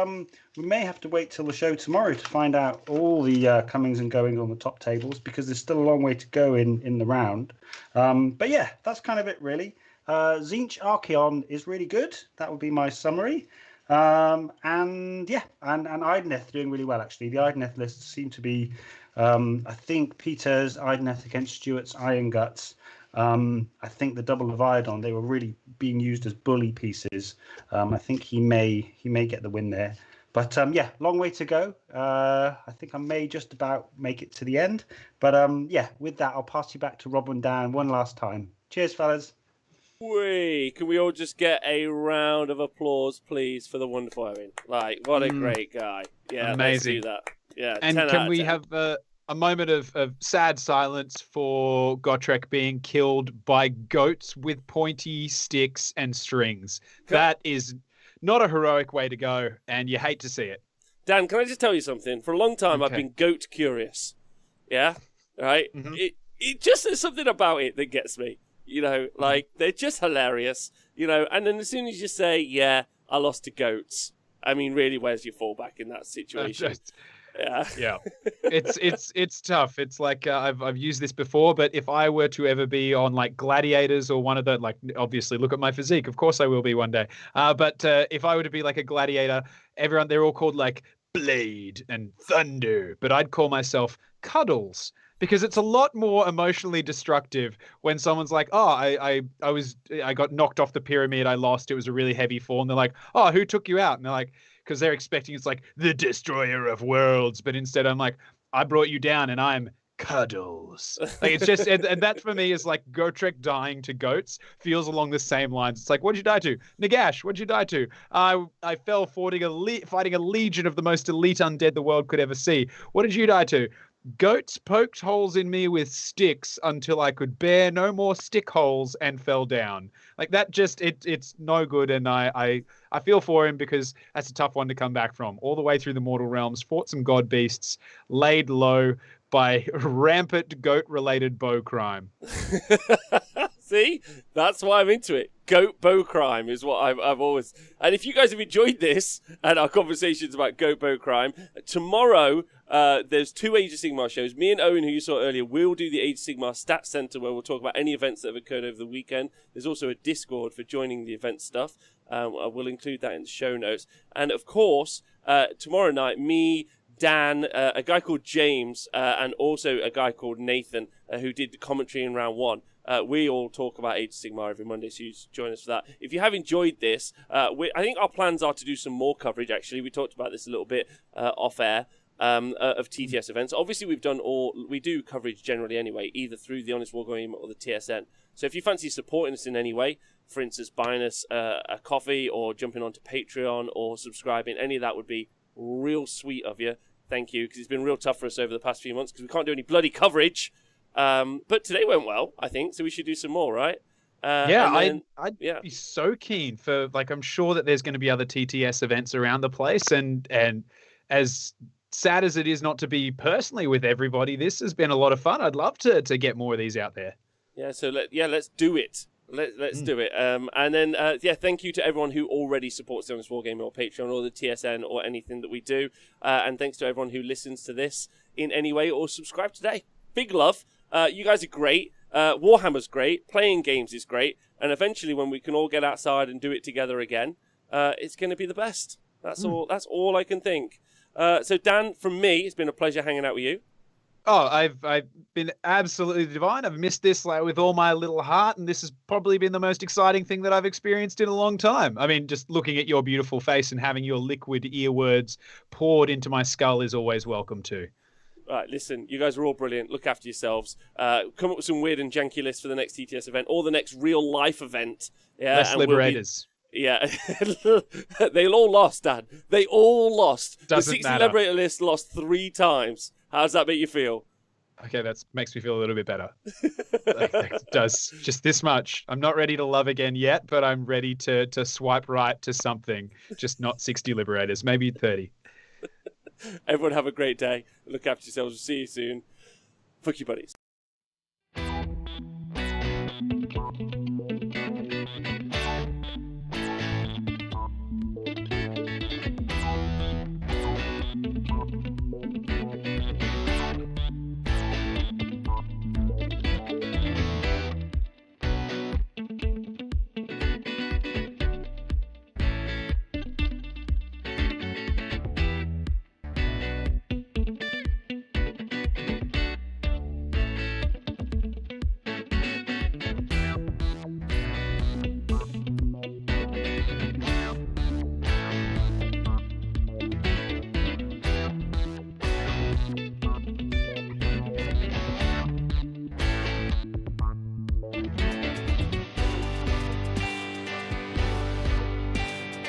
we may have to wait till the show tomorrow to find out all the comings and goings on the top tables, because there's still a long way to go in the round. But yeah, that's kind of it really. Zinch Archeon is really good. That would be my summary. And Idoneth doing really well, actually. The Idoneth lists seem to be, I think Peter's Idoneth against Stuart's Iron Guts. I think the double of Iodon, they were really being used as bully pieces. I think he may get the win there. But long way to go. I think I may just about make it to the end. But with that, I'll pass you back to Rob and Dan one last time. Cheers, fellas. Can we all just get a round of applause, please, for the wonderful Owen? Like, what a great guy. Yeah, amazing. Let's do that. Yeah, and can we have a moment of sad silence for Gotrek being killed by goats with pointy sticks and strings? That is not a heroic way to go, and you hate to see it. Dan, can I just tell you something? For a long time, I've been goat curious. Yeah? Right? Mm-hmm. It just, there's something about it that gets me. You know, like, they're just hilarious. You know, and then as soon as you say, yeah, I lost to goats, I mean, really, where's your fallback in that situation? Yeah. It's tough. It's like I've used this before, but if I were to ever be on like Gladiators or one of the, like, obviously look at my physique, of course I will be one day. But if I were to be like a gladiator, they're all called like Blade and Thunder, but I'd call myself Cuddles, because it's a lot more emotionally destructive when someone's like, oh, I got knocked off the pyramid, I lost, it was a really heavy fall, and they're like, oh, who took you out? And they're like, because they're expecting it's like the destroyer of worlds, but instead I'm like, I brought you down and I'm Cuddles. Like it's just, and that for me is like Gotrek dying to goats feels along the same lines. It's like, what'd you die to? Nagash, what'd you die to? I fell fighting a legion of the most elite undead the world could ever see. What did you die to? Goats poked holes in me with sticks until I could bear no more stick holes and fell down. Like that just, it's no good. And I feel for him because that's a tough one to come back from. All the way through the mortal realms, fought some god beasts, laid low by rampant goat-related bow crime. See? That's why I'm into it. Goat bow crime is what I've always... And if you guys have enjoyed this and our conversations about goat bow crime, tomorrow there's 2 Age of Sigmar shows. Me and Owen, who you saw earlier, will do the Age of Sigmar Stats Center where we'll talk about any events that have occurred over the weekend. There's also a Discord for joining the event stuff. We'll include that in the show notes. And of course, tomorrow night, me... Dan, a guy called James, and also a guy called Nathan, who did the commentary in round 1. We all talk about Age of Sigmar every Monday, so you join us for that. If you have enjoyed this, I think our plans are to do some more coverage, actually. We talked about this a little bit off air of TTS events. Obviously, we do coverage generally anyway, either through the Honest Wargaming or the TSN. So if you fancy supporting us in any way, for instance, buying us a coffee or jumping onto Patreon or subscribing, any of that would be real sweet of you. Thank you, because it's been real tough for us over the past few months because we can't do any bloody coverage. But today went well, I think, so we should do some more, right? I'd be so keen for, like, I'm sure that there's going to be other TTS events around the place, and as sad as it is not to be personally with everybody, this has been a lot of fun. I'd love to get more of these out there. Yeah, so let's do it. Let's do it. And then, thank you to everyone who already supports the Honest Wargaming or Patreon or the TSN or anything that we do. And thanks to everyone who listens to this in any way or subscribe today. Big love. You guys are great. Warhammer's great. Playing games is great. And eventually, when we can all get outside and do it together again, it's going to be the best. That's all. That's all I can think. So, Dan, from me, it's been a pleasure hanging out with you. Oh, I've been absolutely divine. I've missed this with all my little heart, and this has probably been the most exciting thing that I've experienced in a long time. I mean, just looking at your beautiful face and having your liquid ear words poured into my skull is always welcome too. Right, listen, you guys are all brilliant. Look after yourselves. Come up with some weird and janky lists for the next TTS event or the next real life event. Yeah, Less Liberators. Yeah, they all lost, Dan. They all lost. Doesn't the 60 matter. Liberator list lost 3 times. How does that make you feel? Okay, that makes me feel a little bit better. It does just this much. I'm not ready to love again yet, but I'm ready to swipe right to something. Just not 60 Liberators, maybe 30. Everyone have a great day. Look after yourselves. See you soon. Fuck you, buddies.